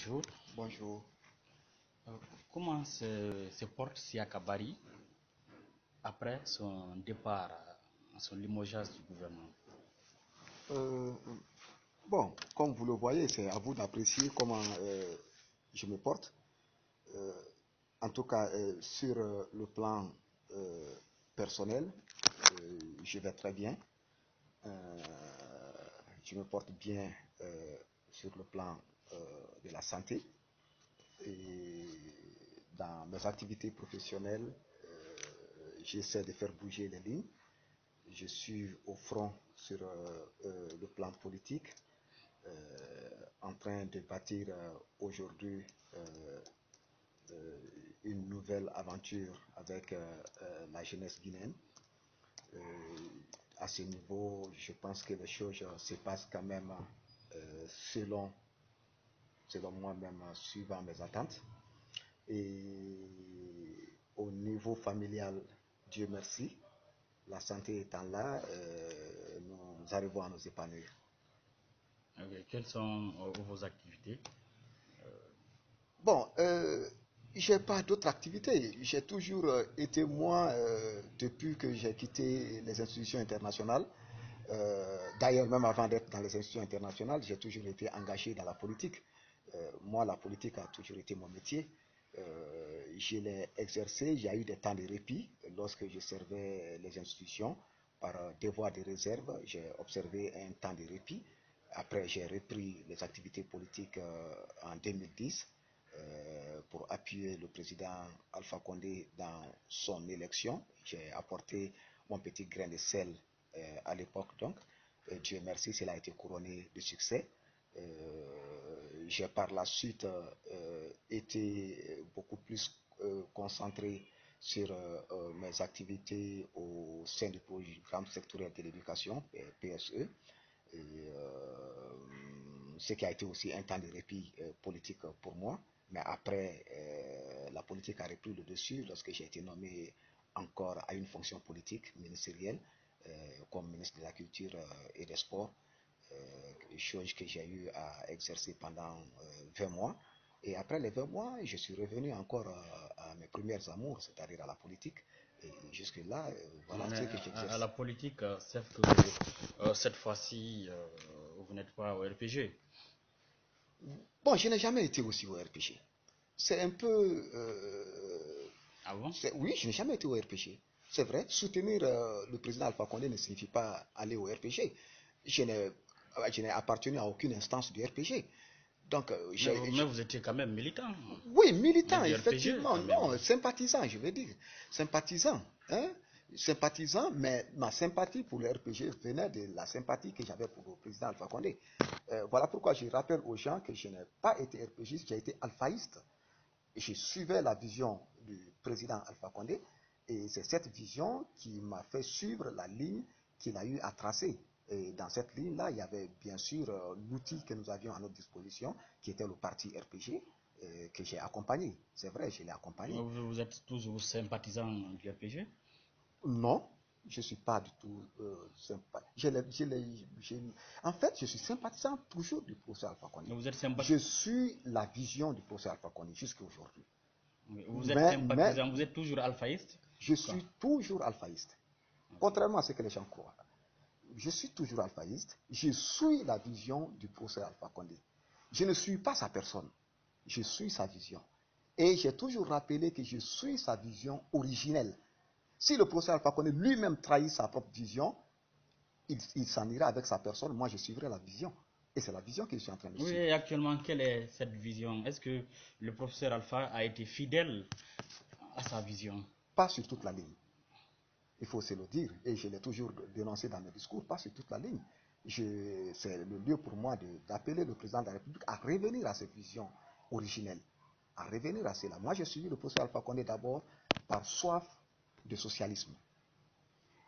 bonjour. Bonjour. Comment se porte Siaka Barry après son départ, son limogeage du gouvernement? Bon, comme vous le voyez, c'est à vous d'apprécier comment je me porte. En tout cas, sur le plan personnel, je vais très bien. Je me porte bien sur le plan de la santé. Et dans mes activités professionnelles, j'essaie de faire bouger les lignes. Je suis au front sur le plan politique, en train de bâtir aujourd'hui une nouvelle aventure avec la jeunesse guinéenne. À ce niveau, je pense que les choses se passent quand même selon moi-même, suivant mes attentes. Et au niveau familial, Dieu merci, la santé étant là, nous arrivons à nous épanouir. Okay. Quelles sont vos activités? Bon, j'ai pas d'autres activités. J'ai toujours été moi, depuis que j'ai quitté les institutions internationales. D'ailleurs, même avant d'être dans les institutions internationales, j'ai toujours été engagé dans la politique. Moi, la politique a toujours été mon métier. Je l'ai exercé, il y a eu des temps de répit lorsque je servais les institutions par devoir de réserve. J'ai observé un temps de répit. Après, j'ai repris les activités politiques en 2010 pour appuyer le président Alpha Condé dans son élection. J'ai apporté mon petit grain de sel à l'époque donc. Dieu merci, cela a été couronné de succès. J'ai par la suite été beaucoup plus concentré sur mes activités au sein du programme sectoriel de l'éducation, PSE, et, ce qui a été aussi un temps de répit politique pour moi. Mais après, la politique a repris le dessus lorsque j'ai été nommé encore à une fonction politique ministérielle comme ministre de la Culture et des Sports, chose que j'ai eu à exercer pendant 20 mois. Et après les 20 mois, je suis revenu encore à mes premières amours, c'est-à-dire à la politique. Et jusque-là, voilà ce que j'exerce. À la politique, c'est que cette fois-ci, vous n'êtes pas au RPG. Bon, je n'ai jamais été aussi au RPG. C'est un peu... Ah bon? Oui, je n'ai jamais été au RPG. C'est vrai, soutenir le président Alpha Condé ne signifie pas aller au RPG. Je n'ai appartenu à aucune instance du RPG. Donc, mais vous étiez quand même militant. Oui, militant, Mais du effectivement. RPG, quand Non, même. sympathisant, je veux dire. Sympathisant. Hein? Sympathisant, mais ma sympathie pour le RPG venait de la sympathie que j'avais pour le président Alpha Condé. Voilà pourquoi je rappelle aux gens que je n'ai pas été RPGiste, j'ai été alphaïste. Je suivais la vision du président Alpha Condé et c'est cette vision qui m'a fait suivre la ligne qu'il a eu à tracer. Et dans cette ligne-là, il y avait bien sûr l'outil que nous avions à notre disposition, qui était le parti RPG, que j'ai accompagné. C'est vrai, je l'ai accompagné. Vous êtes toujours sympathisant du RPG? Non, je ne suis pas du tout sympathisant. En fait, je suis sympathisant toujours du professeur Alpha Condé. Vous êtes sympathisant? Je suis la vision du professeur Alpha Condé jusqu'à aujourd'hui. Vous êtes sympathisant, vous êtes toujours alphaïste? Je suis toujours alphaïste. Contrairement à ce que les gens croient. Je suis toujours alphaïste. Je suis la vision du professeur Alpha Condé. Je ne suis pas sa personne. Je suis sa vision. Et j'ai toujours rappelé que je suis sa vision originelle. Si le professeur Alpha Condé lui-même trahit sa propre vision, il s'en ira avec sa personne. Moi, je suivrai la vision. Et c'est la vision que je suis en train de suivre. Oui, et actuellement, quelle est cette vision? Est-ce que le professeur Alpha a été fidèle à sa vision? Pas sur toute la ligne. Il faut se le dire. Et je l'ai toujours dénoncé dans mes discours, pas sur toute la ligne. C'est le lieu pour moi d'appeler le président de la République à revenir à cette vision originelle. À revenir à cela. Moi, j'ai suivi le professeur Alpha Condé d'abord par soif de socialisme.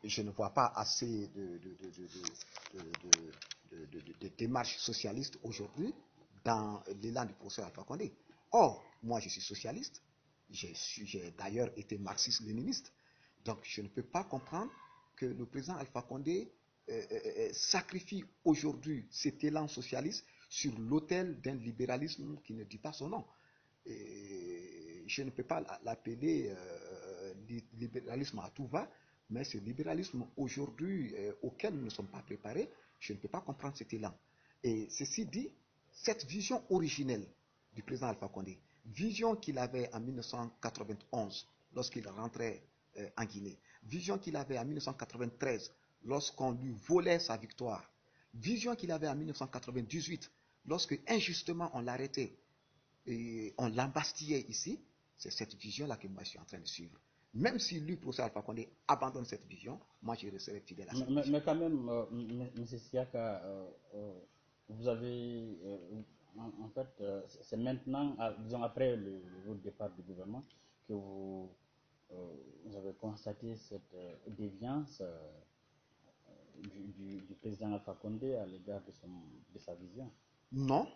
Et je ne vois pas assez de démarches socialistes aujourd'hui dans l'élan du professeur Alpha Condé. Or, moi je suis socialiste, j'ai d'ailleurs été marxiste-léniniste, donc je ne peux pas comprendre que le président Alpha Condé sacrifie aujourd'hui cet élan socialiste sur l'autel d'un libéralisme qui ne dit pas son nom. Et je ne peux pas l'appeler libéralisme à tout va, mais ce libéralisme aujourd'hui auquel nous ne sommes pas préparés, je ne peux pas comprendre cet élan. Et ceci dit, cette vision originelle du président Alpha Condé, vision qu'il avait en 1991 lorsqu'il rentrait en Guinée, vision qu'il avait en 1993 lorsqu'on lui volait sa victoire, vision qu'il avait en 1998 lorsque injustement on l'arrêtait et on l'embastillait ici, c'est cette vision-là que moi je suis en train de suivre. Même si lui, professeur Alpha Condé, abandonne cette vision, moi je resterai fidèle à cette vision. Mais quand même, M. Siaka, vous avez, en fait, c'est maintenant, disons après le départ du gouvernement, que vous avez constaté cette déviance du président Alpha Condé à l'égard de sa vision. Non,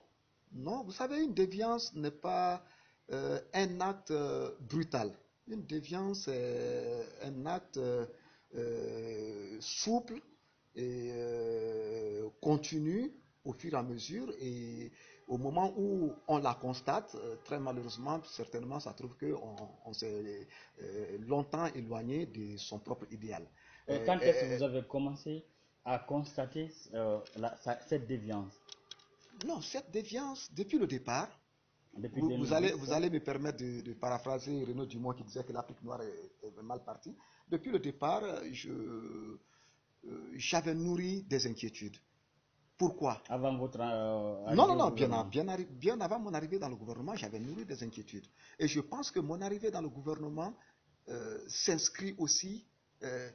non, vous savez, une déviance n'est pas un acte brutal. Une déviance est un acte souple et continu au fur et à mesure. Et au moment où on la constate, très malheureusement, certainement, ça trouve qu'on s'est longtemps éloigné de son propre idéal. Quand est-ce que vous avez commencé à constater cette déviance? Non, cette déviance, depuis le départ, Depuis vous allez me permettre de paraphraser Renaud Dumont qui disait que l'Afrique noire est mal partie. Depuis le départ, j'avais nourri des inquiétudes. Pourquoi? Avant votre Non, bien avant mon arrivée dans le gouvernement, j'avais nourri des inquiétudes. Et je pense que mon arrivée dans le gouvernement s'inscrit aussi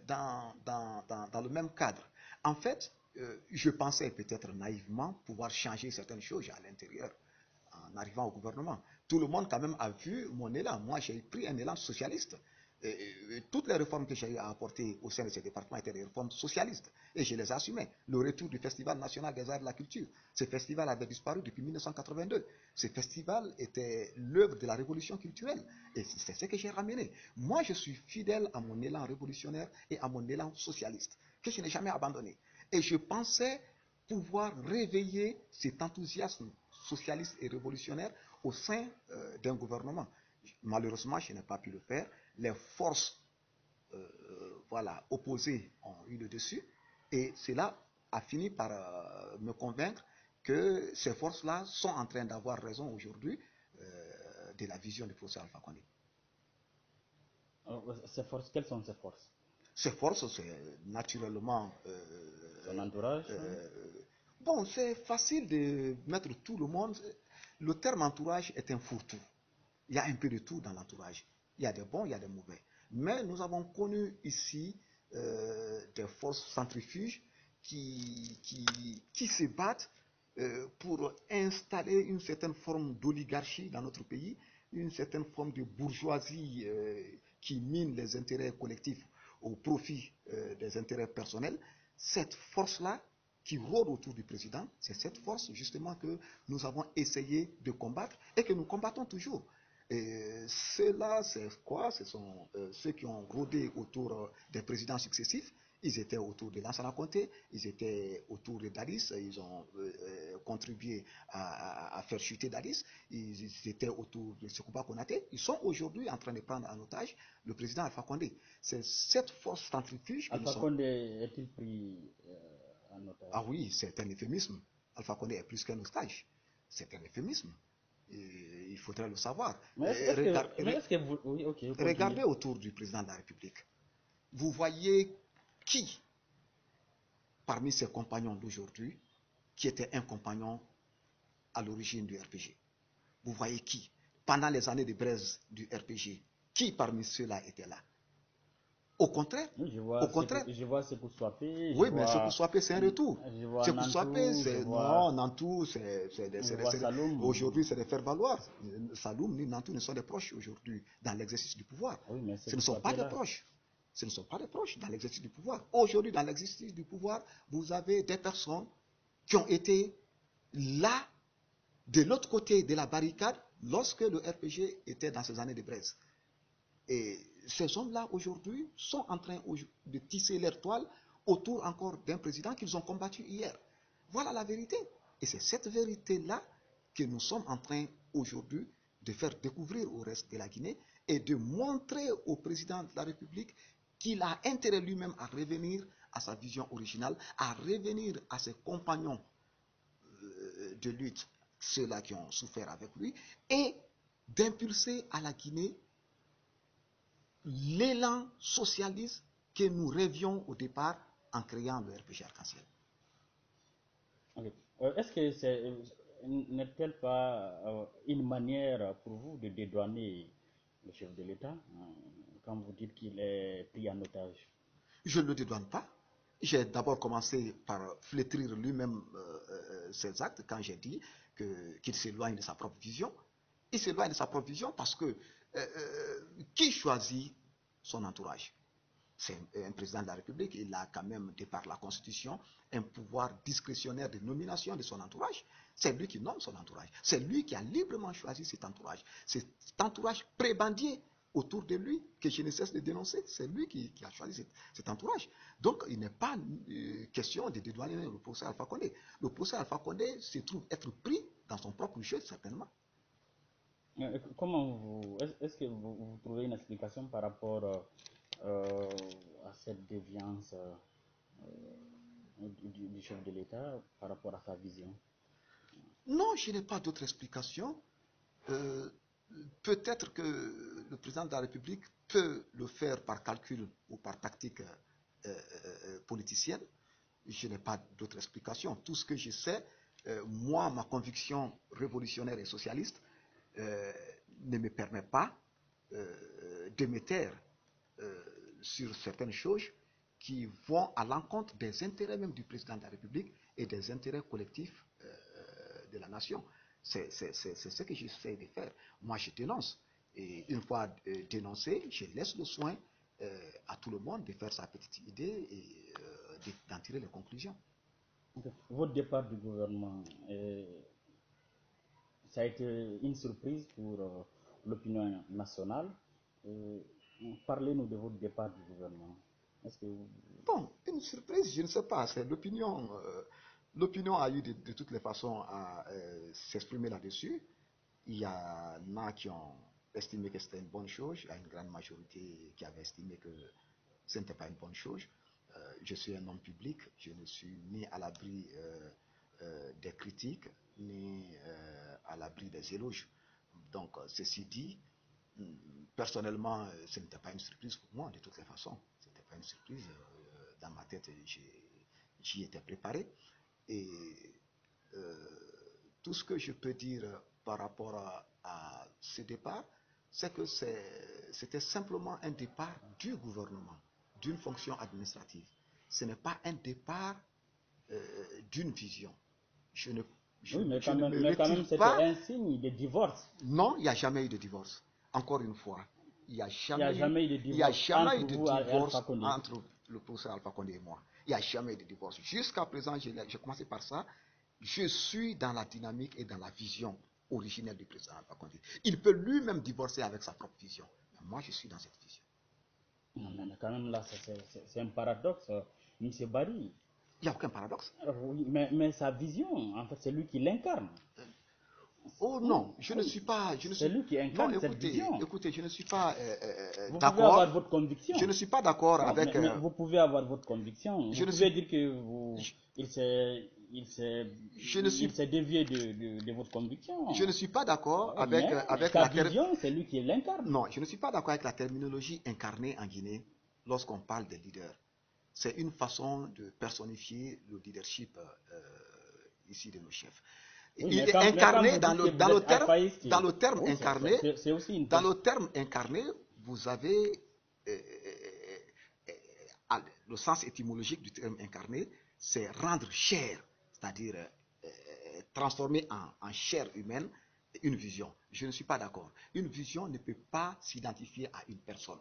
dans le même cadre. En fait, je pensais peut-être naïvement pouvoir changer certaines choses à l'intérieur en arrivant au gouvernement. Tout le monde quand même a vu mon élan. Moi, j'ai pris un élan socialiste. Et toutes les réformes que j'ai eu à apporter au sein de ce département étaient des réformes socialistes. Et je les assumais. Le retour du Festival national des arts et de la culture. Ce festival avait disparu depuis 1982. Ce festival était l'œuvre de la révolution culturelle. Et c'est ce que j'ai ramené. Moi, je suis fidèle à mon élan révolutionnaire et à mon élan socialiste, que je n'ai jamais abandonné. Et je pensais pouvoir réveiller cet enthousiasme socialiste et révolutionnaire au sein d'un gouvernement. Malheureusement, je n'ai pas pu le faire. Les forces opposées ont eu le dessus et cela a fini par me convaincre que ces forces-là sont en train d'avoir raison aujourd'hui de la vision du professeur Alpha Condé. Ces forces, quelles sont ces forces? Ces forces, c'est naturellement son entourage. Bon, c'est facile de mettre tout le monde. Le terme entourage est un fourre-tout. Il y a un peu de tout dans l'entourage. Il y a des bons, il y a des mauvais. Mais nous avons connu ici des forces centrifuges qui se battent pour installer une certaine forme d'oligarchie dans notre pays, une certaine forme de bourgeoisie qui mine les intérêts collectifs au profit des intérêts personnels. Cette force-là qui rôde autour du président, c'est cette force justement que nous avons essayé de combattre et que nous combattons toujours. Et ceux-là, c'est quoi? Ce sont ceux qui ont rôdé autour des présidents successifs. Ils étaient autour de Lansana Conté, ils étaient autour de Dadis, ils ont contribué à faire chuter Dadis, ils étaient autour de Sekouba Konaté. Ils sont aujourd'hui en train de prendre en otage le président Alpha Condé. C'est cette force centrifuge que Alpha Condé est-il pris en otage? Ah oui, c'est un euphémisme. Alpha Condé est plus qu'un otage. C'est un euphémisme. Et il faudrait le savoir. Regardez autour du président de la République. Vous voyez qui, parmi ses compagnons d'aujourd'hui, qui était un compagnon à l'origine du RPG? Vous voyez qui, pendant les années de braise du RPG, qui parmi ceux-là était là? Au contraire, je vois Sekou Soipé. Oui, mais Sekou Soipé, c'est un retour. Sekou Soipé, Nantou, aujourd'hui, c'est des faire-valoir. Saloum ni Nantou ne sont des proches aujourd'hui dans l'exercice du pouvoir. Oui, mais ce ne sont pas des proches. Ce ne sont pas des proches dans l'exercice du pouvoir. Aujourd'hui, dans l'exercice du pouvoir, vous avez des personnes qui ont été là, de l'autre côté de la barricade, lorsque le RPG était dans ces années de braise. Et ces hommes-là, aujourd'hui, sont en train de tisser leur toile autour encore d'un président qu'ils ont combattu hier. Voilà la vérité. Et c'est cette vérité-là que nous sommes en train aujourd'hui de faire découvrir au reste de la Guinée et de montrer au président de la République qu'il a intérêt lui-même à revenir à sa vision originale, à revenir à ses compagnons de lutte, ceux-là qui ont souffert avec lui, et d'impulser à la Guinée l'élan socialiste que nous rêvions au départ en créant le RPG Arc-en-Ciel. Okay. Est-ce que n'est-elle pas une manière pour vous de dédouaner le chef de l'État quand vous dites qu'il est pris en otage? Je ne le dédouane pas. J'ai d'abord commencé par flétrir lui-même ses actes quand j'ai dit qu'il s'éloigne de sa propre vision. Il s'éloigne de sa propre vision parce que qui choisit son entourage? C'est un président de la République, il a quand même, de par la Constitution, un pouvoir discrétionnaire de nomination de son entourage. C'est lui qui nomme son entourage. C'est lui qui a librement choisi cet entourage. Cet entourage prébandier autour de lui, que je ne cesse de dénoncer, c'est lui qui a choisi cet entourage. Donc, il n'est pas question de dédouaner le professeur Alpha Condé. Le professeur Alpha Condé se trouve être pris dans son propre jeu, certainement. Est-ce que vous trouvez une explication par rapport à cette déviance du chef de l'État par rapport à sa vision? Non, je n'ai pas d'autre explication. Peut-être que le président de la République peut le faire par calcul ou par tactique politicienne. Je n'ai pas d'autre explication. Tout ce que je sais, moi, ma conviction révolutionnaire et socialiste ne me permet pas de me taire sur certaines choses qui vont à l'encontre des intérêts même du président de la République et des intérêts collectifs de la nation. C'est ce que j'essaie de faire. Moi, je dénonce. Et une fois dénoncé, je laisse le soin à tout le monde de faire sa petite idée et d'en tirer les conclusions. Votre départ du gouvernement, ça a été une surprise pour l'opinion nationale. Parlez-nous de votre départ du gouvernement. Bon, une surprise, je ne sais pas. C'est l'opinion. L'opinion a eu de toutes les façons à s'exprimer là-dessus. Il y en a qui ont estimé que c'était une bonne chose. Il y a une grande majorité qui avait estimé que ce n'était pas une bonne chose. Je suis un homme public. Je ne suis ni à l'abri des critiques, ni à l'abri des éloges. Donc, ceci dit, personnellement, ce n'était pas une surprise pour moi, de toutes les façons. Ce n'était pas une surprise. Dans ma tête, j'y étais préparé. Et tout ce que je peux dire par rapport à ce départ, c'est que c'était simplement un départ du gouvernement, d'une fonction administrative. Ce n'est pas un départ d'une vision. Mais quand même, c'était un signe de divorce. Non, il n'y a jamais eu de divorce. Encore une fois, il n'y a jamais eu de divorce entre le professeur Alpha Condé et moi. Il n'y a jamais eu de divorce. Jusqu'à présent, j'ai commencé par ça. Je suis dans la dynamique et dans la vision originelle du président Alpha Condé. Il peut lui-même divorcer avec sa propre vision. Mais moi, je suis dans cette vision. Non, mais quand même, là, c'est un paradoxe, M. Barry. Il n'y a aucun paradoxe. Oui, mais sa vision, en fait, c'est lui qui l'incarne. Oh non, je ne suis pas. C'est lui qui incarne cette vision. Écoutez, je ne suis pas vous d'accord. Pouvez avoir votre conviction. Je ne suis pas d'accord avec. Mais vous pouvez avoir votre conviction. Vous pouvez dire que il s'est dévié de votre conviction. Je ne suis pas d'accord avec la vision, c'est lui qui l'incarne. Non, je ne suis pas d'accord avec la terminologie incarnée en Guinée lorsqu'on parle des leaders. C'est une façon de personnifier le leadership ici de nos chefs. Oui, il est incarné dans le terme oui, incarné. C'est aussi une dans le terme incarné, vous avez le sens étymologique du terme incarné, c'est rendre chair, c'est-à-dire transformer en chair humaine une vision. Je ne suis pas d'accord. Une vision ne peut pas s'identifier à une personne.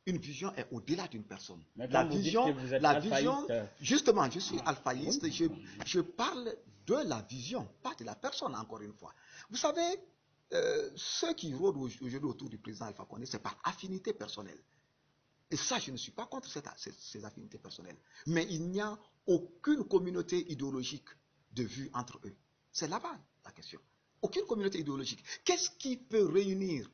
Une vision est au-delà d'une personne. La vision, justement, je suis alphaïste, je parle de la vision, pas de la personne, encore une fois. Vous savez, ceux qui rôdent aujourd'hui autour du président Alpha Condé, c'est par affinité personnelle. Et ça, je ne suis pas contre ces affinités personnelles. Mais il n'y a aucune communauté idéologique de vue entre eux. C'est là-bas la question. Aucune communauté idéologique. Qu'est-ce qui peut réunir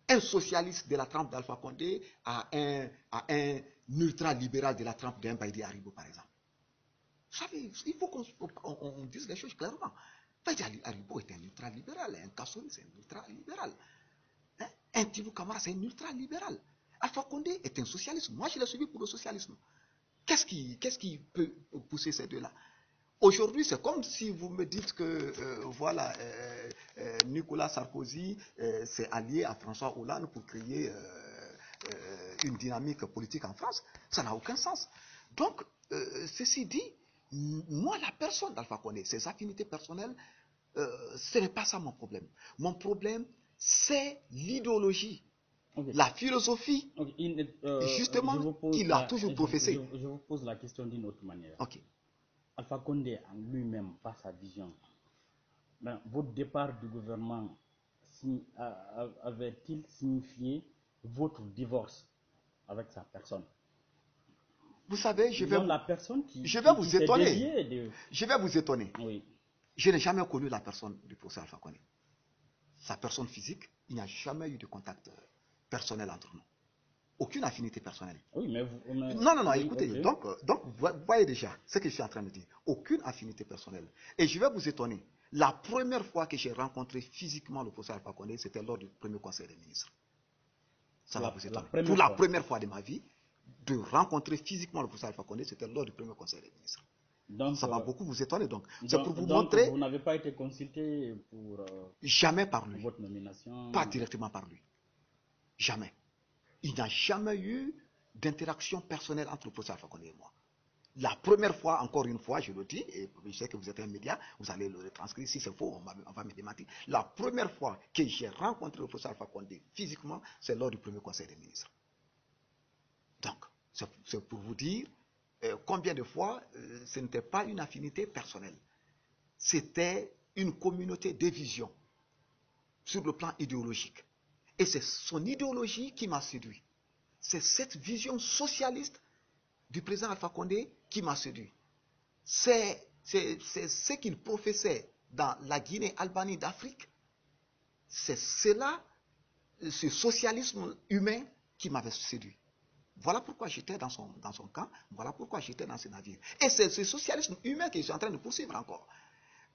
un socialiste de la trempe d'Alpha Condé à un ultra-libéral de la trempe d'un Baïdi Haribo, par exemple? Vous savez, il faut qu'on dise les choses clairement. Baïdi Haribo est un ultra-libéral, un Kassouri, c'est un ultra-libéral. Hein? Un Tibou Kamara, c'est un ultra-libéral. Alpha Condé est un socialiste. Moi, je l'ai suivi pour le socialisme. Qu'est-ce qui peut pousser ces deux-là? Aujourd'hui, c'est comme si vous me dites que Nicolas Sarkozy s'est allié à François Hollande pour créer une dynamique politique en France. Ça n'a aucun sens. Donc, ceci dit, moi, la personne d'Alpha Condé, ses affinités personnelles, ce n'est pas ça mon problème. Mon problème, c'est l'idéologie, okay, la philosophie, okay, justement, qu'il a toujours professée. Je vous pose la question d'une autre manière. Okay. Alpha Condé en lui-même, par sa vision, votre départ du gouvernement avait-il signifié votre divorce avec sa personne? Vous savez, je vais vous étonner. Je vais vous étonner. Oui. Je n'ai jamais connu la personne du professeur Alpha Condé. Sa personne physique, il n'y a jamais eu de contact personnel entre nous. Aucune affinité personnelle. Oui, mais vous... Non, écoutez, okay. Donc, vous voyez déjà ce que je suis en train de dire. Aucune affinité personnelle. Et je vais vous étonner. La première fois que j'ai rencontré physiquement le professeur Alpha Condé, c'était lors du premier conseil des ministres. Ça va vous étonner. Pour la première fois de ma vie, de rencontrer physiquement le professeur Alpha Condé, c'était lors du premier conseil des ministres. Donc, ça va beaucoup vous étonner. Donc, c'est pour vous montrer... Vous n'avez pas été consulté pour... jamais par lui. Votre nomination. Pas directement par lui. Jamais. Il n'y a jamais eu d'interaction personnelle entre le professeur Alpha Condé et moi. La première fois, encore une fois, je le dis, et je sais que vous êtes un média, vous allez le retranscrire. Si c'est faux, on va me démentir. La première fois que j'ai rencontré le professeur Alpha Condé physiquement, c'est lors du premier conseil des ministres. Donc, c'est pour vous dire combien de fois ce n'était pas une affinité personnelle. C'était une communauté de vision sur le plan idéologique. Et c'est son idéologie qui m'a séduit. C'est cette vision socialiste du président Alpha Condé qui m'a séduit. C'est ce qu'il professait dans la Guinée-Albanie d'Afrique. C'est cela, ce socialisme humain qui m'avait séduit. Voilà pourquoi j'étais dans son camp, voilà pourquoi j'étais dans ce navire. Et c'est ce socialisme humain que je suis en train de poursuivre encore.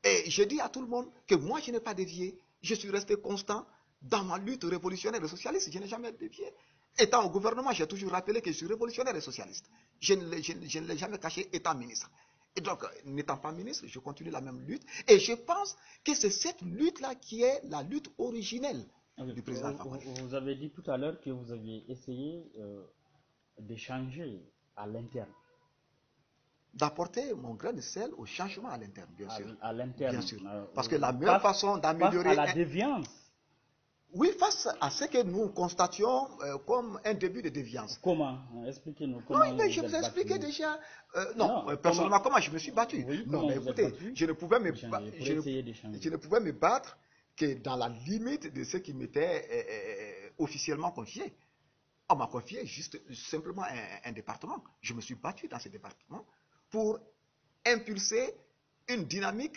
Et je dis à tout le monde que moi je n'ai pas dévié, je suis resté constant dans ma lutte révolutionnaire et socialiste, je n'ai jamais dévié. Étant au gouvernement, j'ai toujours rappelé que je suis révolutionnaire et socialiste. Je ne l'ai jamais caché étant ministre. Et donc, n'étant pas ministre, je continue la même lutte. Et je pense que c'est cette lutte-là qui est la lutte originelle du président Alpha Condé. Vous avez dit tout à l'heure que vous aviez essayé d'échanger à l'interne. D'apporter mon grain de sel au changement à l'interne, bien sûr. À l'interne. Bien sûr. Parce que la meilleure façon d'améliorer... Face à la déviance. Oui, face à ce que nous constations comme un début de déviance. Comment? Expliquez-nous. Non, mais je vous ai expliqué déjà. Personnellement, comment je me suis battu. Oui, non, mais écoutez, je ne pouvais me battre que dans la limite de ce qui m'était officiellement confié. On m'a confié simplement un département. Je me suis battu dans ce département pour impulser une dynamique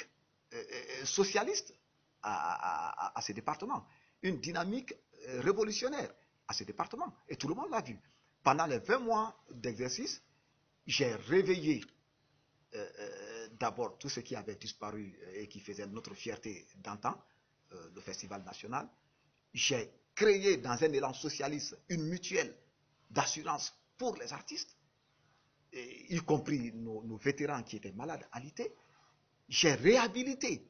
socialiste à ce département. Une dynamique révolutionnaire à ce département. Et tout le monde l'a vu. Pendant les 20 mois d'exercice, j'ai réveillé d'abord tout ce qui avait disparu et qui faisait notre fierté d'antan, le Festival national. J'ai créé dans un élan socialiste une mutuelle d'assurance pour les artistes, y compris nos vétérans qui étaient malades alités. J'ai réhabilité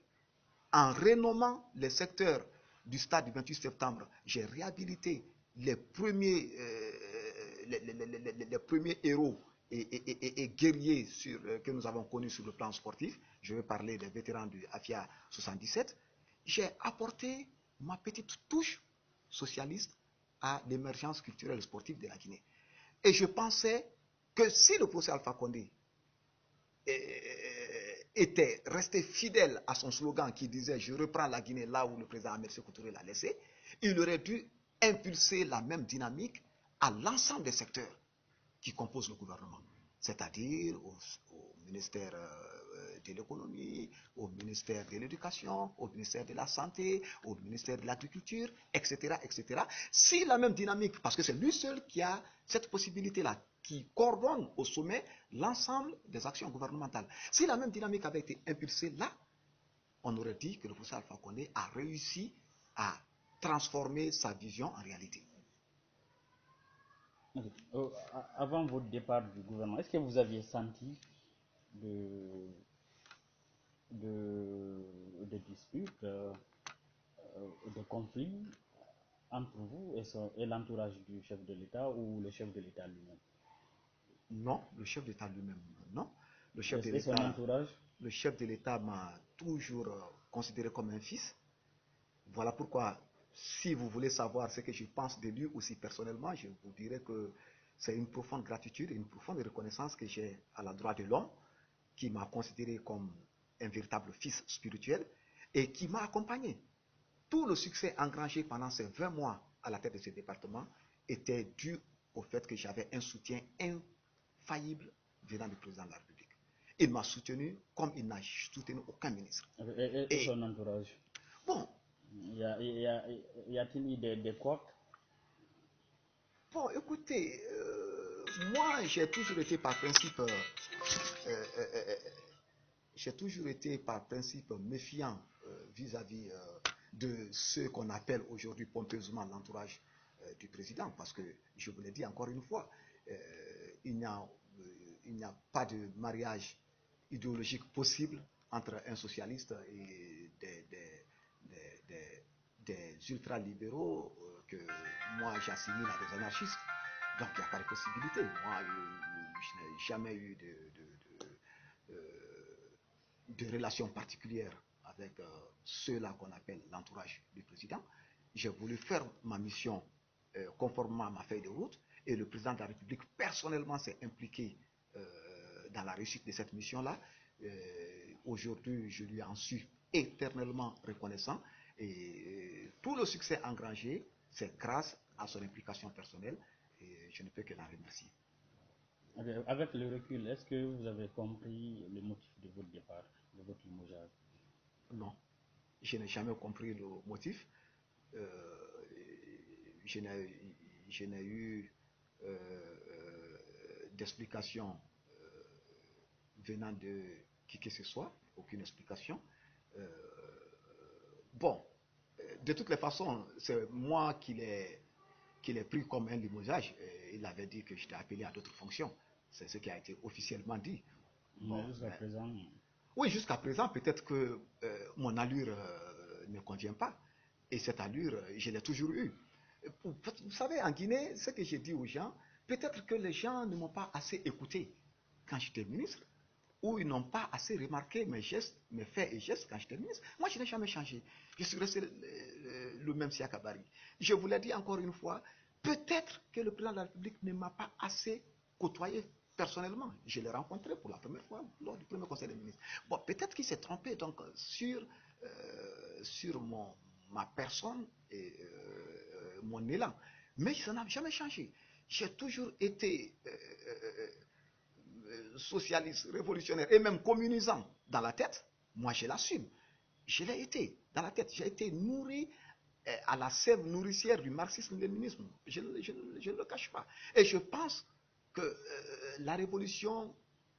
en renommant les secteurs du stade du 28 septembre, j'ai réhabilité les premiers héros et guerriers que nous avons connus sur le plan sportif. Je vais parler des vétérans du AFIA 77. J'ai apporté ma petite touche socialiste à l'émergence culturelle et sportive de la Guinée. Et je pensais que si le professeur Alpha Condé était resté fidèle à son slogan qui disait « Je reprends la Guinée là où le président Ahmed Sékou Touré l'a laissé », il aurait dû impulser la même dynamique à l'ensemble des secteurs qui composent le gouvernement, c'est-à-dire aux ministère de l'économie, au ministère de l'éducation, au ministère de la santé, au ministère de l'agriculture, etc., etc. Si la même dynamique, parce que c'est lui seul qui a cette possibilité-là, qui coordonne au sommet l'ensemble des actions gouvernementales. Si la même dynamique avait été impulsée là, on aurait dit que le professeur Alpha Condé a réussi à transformer sa vision en réalité. Okay. Avant votre départ du gouvernement, est-ce que vous aviez senti de disputes, de conflits entre vous et l'entourage du chef de l'État ou le chef de l'État lui-même? Non, le chef d'État lui-même, non. Le chef de Et son l'État, entourage? le chef de l'État m'a toujours considéré comme un fils. Voilà pourquoi, si vous voulez savoir ce que je pense de lui aussi personnellement, je vous dirais que c'est une profonde gratitude et une profonde reconnaissance que j'ai à l'endroit de l'homme qui m'a considéré comme un véritable fils spirituel et qui m'a accompagné. Tout le succès engrangé pendant ces 20 mois à la tête de ce département était dû au fait que j'avais un soutien infaillible venant du président de la République. Il m'a soutenu comme il n'a soutenu aucun ministre. Et son entourage? Bon. Y a-t-il eu des couacs? Bon, écoutez, moi j'ai toujours été par principe méfiant vis-à-vis de ce qu'on appelle aujourd'hui pompeusement l'entourage du président, parce que je vous l'ai dit encore une fois, il n'y a pas de mariage idéologique possible entre un socialiste et des ultralibéraux que moi j'assimile à des anarchistes. Donc il n'y a pas de possibilité. Moi, je n'ai jamais eu de relation particulière avec ceux-là qu'on appelle l'entourage du président. J'ai voulu faire ma mission conformément à ma feuille de route et le président de la République personnellement s'est impliqué dans la réussite de cette mission-là. Aujourd'hui, je lui en suis éternellement reconnaissant et tout le succès engrangé, c'est grâce à son implication personnelle et je ne peux que l'en remercier. Avec le recul, est-ce que vous avez compris le motif de votre départ, de votre limogeage? Non, je n'ai jamais compris le motif. Je n'ai eu d'explication venant de qui que ce soit, aucune explication. Bon, de toutes les façons, c'est moi qui l'ai pris comme un limogeage. Il avait dit que j'étais appelé à d'autres fonctions. C'est ce qui a été officiellement dit. Bon, jusqu'à présent. Oui, jusqu'à présent, peut-être que mon allure ne convient pas. Et cette allure, je l'ai toujours eue. Vous savez, en Guinée, ce que j'ai dit aux gens, peut-être que les gens ne m'ont pas assez écouté quand j'étais ministre, ou ils n'ont pas assez remarqué mes gestes, mes faits et gestes quand j'étais ministre. Moi, je n'ai jamais changé. Je suis resté le même Siaka Bari. Je vous l'ai dit encore une fois, peut-être que le président de la République ne m'a pas assez côtoyé personnellement. Je l'ai rencontré pour la première fois lors du premier conseil des ministres. Bon, peut-être qu'il s'est trompé donc sur ma personne et mon élan. Mais ça n'a jamais changé. J'ai toujours été socialiste, révolutionnaire et même communisant dans la tête. Moi, je l'assume. Je l'ai été dans la tête. J'ai été nourri à la sève nourricière du marxisme-léninisme. Je ne le cache pas. Et je pense que la révolution,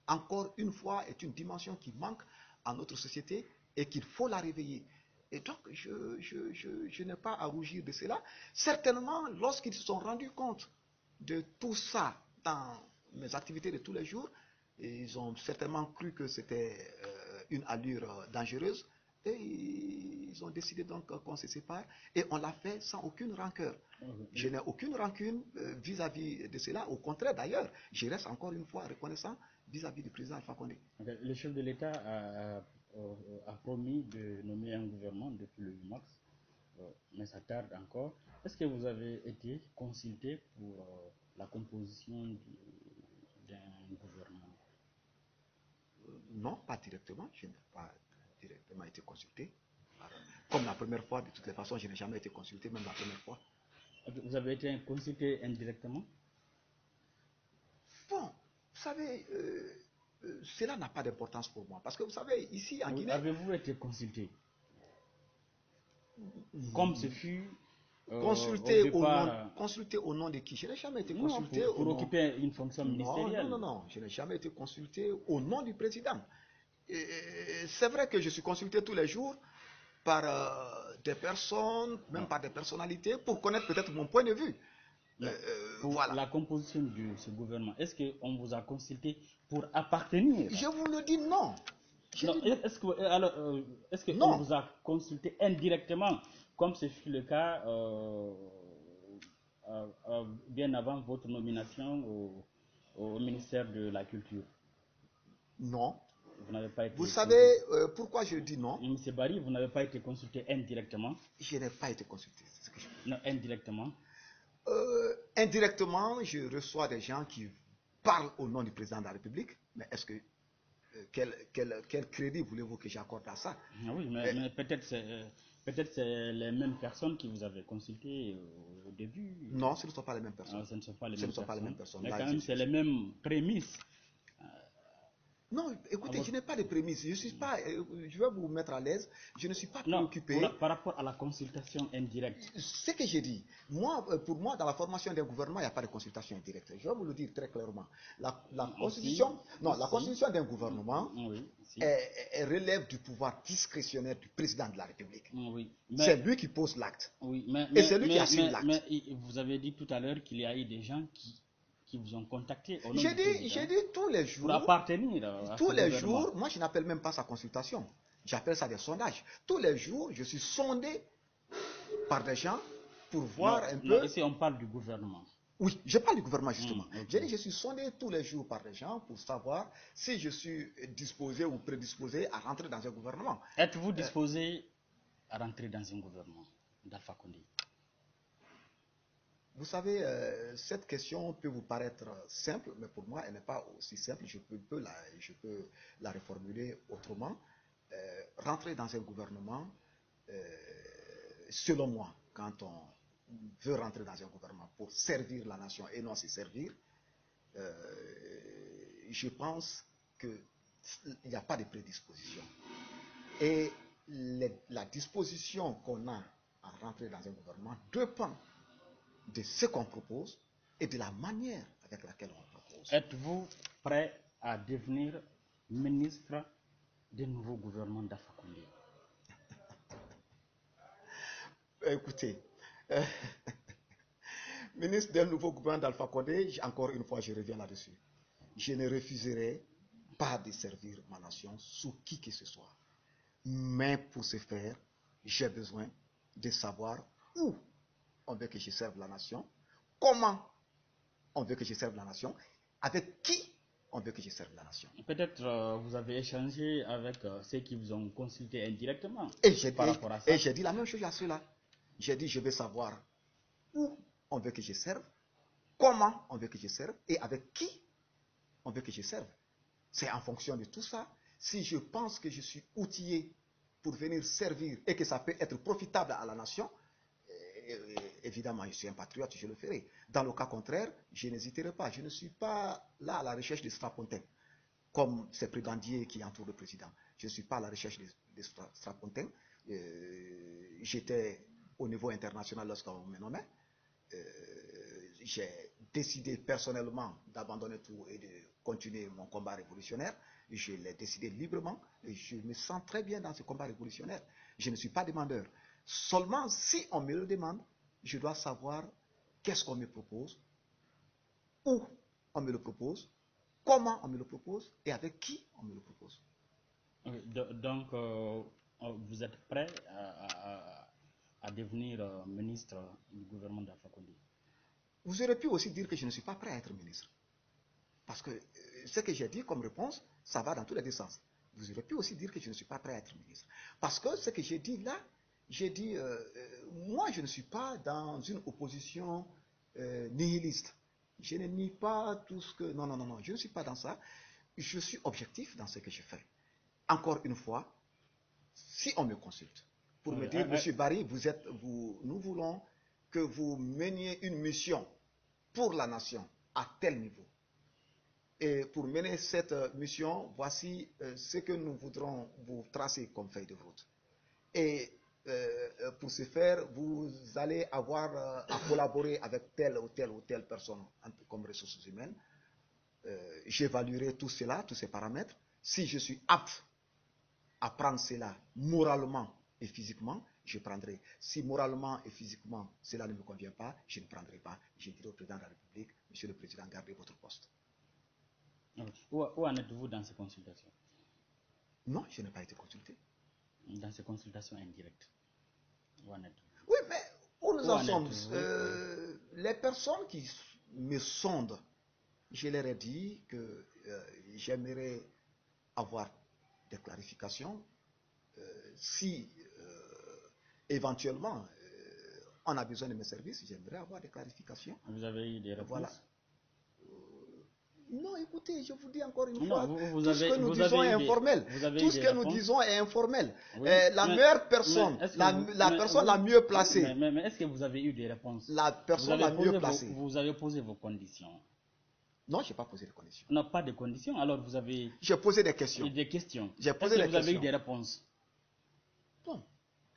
encore une fois, est une dimension qui manque à notre société et qu'il faut la réveiller. Et donc, je n'ai pas à rougir de cela. Certainement, lorsqu'ils se sont rendus compte de tout ça dans mes activités de tous les jours, ils ont certainement cru que c'était une allure dangereuse. Et ils ont décidé donc qu'on se sépare et on l'a fait sans aucune rancœur. Je n'ai aucune rancune vis-à-vis de cela. Au contraire, d'ailleurs, je reste encore une fois reconnaissant vis-à-vis du président Alpha Condé. Le chef de l'État a promis de nommer un gouvernement depuis le 8 mars, mais ça tarde encore. Est-ce que vous avez été consulté pour la composition d'un gouvernement? Non, pas directement. Je n'ai pas directement été consulté. Comme la première fois, de toutes les façons, je n'ai jamais été consulté, même la première fois. Vous avez été consulté indirectement? Bon, vous savez, cela n'a pas d'importance pour moi. Parce que vous savez, ici en Guinée... Avez-vous été consulté? Comme ce fut Consulté au départ... consulté au nom de qui? Je n'ai jamais été consulté non, pour occuper une fonction ministérielle. Non, je n'ai jamais été consulté au nom du président. C'est vrai que je suis consulté tous les jours par des personnes, même par des personnalités, pour connaître peut-être mon point de vue. Pour voilà. la composition de ce gouvernement, est-ce qu'on vous a consulté pour appartenir? Je vous le dis non. Est-ce qu'on vous a consulté indirectement, comme ce fut le cas bien avant votre nomination au ministère de la Culture? Non. Vous n'avez pas été. Vous savez pourquoi je dis non? M. Barry, vous n'avez pas été consulté indirectement? Je n'ai pas été consulté. C'est ce que je... Non, indirectement. Indirectement, je reçois des gens qui parlent au nom du président de la République. Mais est-ce que quel crédit voulez-vous que j'accorde à ça? Oui, mais peut-être c'est les mêmes personnes qui vous avaient consulté au début. Non, ce ne sont pas les mêmes personnes. Ce ne sont pas les mêmes personnes. Mais Là, quand même, c'est les mêmes prémices. Non, écoutez, je n'ai pas de prémices. Je vais vous mettre à l'aise. Je ne suis pas préoccupé. Par rapport à la consultation indirecte. Ce que j'ai dit, pour moi, dans la formation d'un gouvernement, il n'y a pas de consultation indirecte. Je vais vous le dire très clairement. La constitution d'un gouvernement relève du pouvoir discrétionnaire du président de la République. C'est lui qui pose l'acte. Et c'est lui qui assume l'acte. Mais vous avez dit tout à l'heure qu'il y a eu des gens qui vous ont contacté au nom J'ai dit tous les jours. Pour appartenir à tous les jours, moi je n'appelle même pas ça consultation. J'appelle ça des sondages. Tous les jours, je suis sondé par des gens pour voir un peu. Ici, on parle du gouvernement. Oui, je parle du gouvernement justement. J'ai dit je suis sondé tous les jours par des gens pour savoir si je suis disposé ou prédisposé à rentrer dans un gouvernement. Êtes-vous disposé à rentrer dans un gouvernement d'Alpha Condé? Vous savez, cette question peut vous paraître simple, mais pour moi, elle n'est pas aussi simple. Je peux la reformuler autrement. Rentrer dans un gouvernement, selon moi, quand on veut rentrer dans un gouvernement pour servir la nation et non se servir, je pense qu'il n'y a pas de prédisposition. Et la disposition qu'on a à rentrer dans un gouvernement dépend de ce qu'on propose et de la manière avec laquelle on propose. Êtes-vous prêt à devenir ministre du nouveau gouvernement d'Alpha Condé? Écoutez, ministre d'un nouveau gouvernement d'Alpha Condé, encore une fois je reviens là-dessus. Je ne refuserai pas de servir ma nation sous qui que ce soit. Mais pour ce faire, j'ai besoin de savoir où on veut que je serve la nation, comment on veut que je serve la nation, avec qui on veut que je serve la nation. Peut-être vous avez échangé avec ceux qui vous ont consulté indirectement par rapport à ça. Et j'ai dit la même chose à ceux-là. J'ai dit je veux savoir où on veut que je serve, comment on veut que je serve et avec qui on veut que je serve. C'est en fonction de tout ça. Si je pense que je suis outillé pour venir servir et que ça peut être profitable à la nation, évidemment, je suis un patriote, je le ferai. Dans le cas contraire, je n'hésiterai pas. Je ne suis pas là à la recherche de strapontins, comme ces prébendiers qui entourent le président. Je ne suis pas à la recherche de strapontins. J'étais au niveau international lorsqu'on me nommait. J'ai décidé personnellement d'abandonner tout et de continuer mon combat révolutionnaire. Je l'ai décidé librement et je me sens très bien dans ce combat révolutionnaire. Je ne suis pas demandeur. Seulement, si on me le demande, je dois savoir qu'est-ce qu'on me propose, où on me le propose, comment on me le propose et avec qui on me le propose. Donc, vous êtes prêt à devenir ministre du gouvernement d'Alpha Condé? Vous aurez pu aussi dire que je ne suis pas prêt à être ministre. Parce que ce que j'ai dit comme réponse, ça va dans tous les deux sens. Vous aurez pu aussi dire que je ne suis pas prêt à être ministre. Parce que ce que j'ai dit là, j'ai dit, moi je ne suis pas dans une opposition nihiliste. Je ne nie pas tout ce que... Non, je ne suis pas dans ça. Je suis objectif dans ce que je fais. Encore une fois, si on me consulte, pour me dire, Monsieur Barry, nous voulons que vous meniez une mission pour la nation à tel niveau. Et pour mener cette mission, voici ce que nous voudrons vous tracer comme feuille de route. Et pour ce faire, vous allez avoir à collaborer avec telle ou telle ou telle personne comme ressources humaines. J'évaluerai tout cela, tous ces paramètres. Si je suis apte à prendre cela moralement et physiquement, je prendrai. Si moralement et physiquement cela ne me convient pas, je ne prendrai pas. Je dirai au président de la République, Monsieur le Président, gardez votre poste. Où en êtes-vous dans ces consultations? Non, je n'ai pas été consulté. Dans ces consultations indirectes, où en êtes-vous? Oui, mais où nous en sommes, êtes-vous? les personnes qui me sondent, je leur ai dit que j'aimerais avoir des clarifications. Si éventuellement on a besoin de mes services, j'aimerais avoir des clarifications. Vous avez eu des réponses? Voilà. Non, écoutez, je vous dis encore une Non, fois, vous tout ce avez, que nous vous disons avez est eu des, informel. vous avez Tout eu ce des que nous réponses? disons est informel. Oui, La meilleure personne, la mieux placée, mais est-ce que vous avez eu des réponses? la personne la mieux placée. Vous avez posé vos conditions? Non, je n'ai pas posé de conditions. Non, pas de conditions. Alors vous avez J'ai posé des questions. des questions. J'ai Est-ce posé que des vous avez eu questions. des réponses? Bon,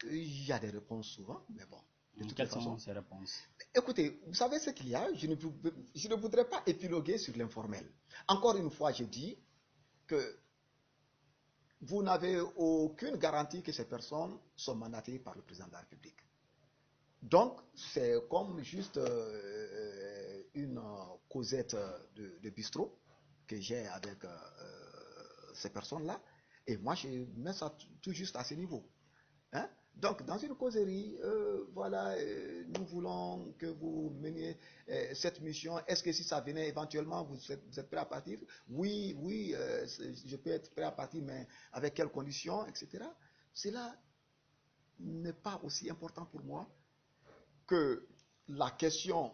il y a des réponses souvent, mais bon, de toutes les Quelles façons. sont ces réponses? Écoutez, vous savez ce qu'il y a, je ne voudrais pas épiloguer sur l'informel. Encore une fois, je dis que vous n'avez aucune garantie que ces personnes sont mandatées par le président de la République. Donc, c'est comme juste une causette de bistrot que j'ai avec ces personnes-là. Et moi, je mets ça tout juste à ce niveau. Hein? Donc, dans une causerie, voilà, nous voulons que vous meniez cette mission. Est-ce que si ça venait éventuellement, vous êtes prêt à partir? Oui, oui, je peux être prêt à partir, mais avec quelles conditions, etc. Cela n'est pas aussi important pour moi que la question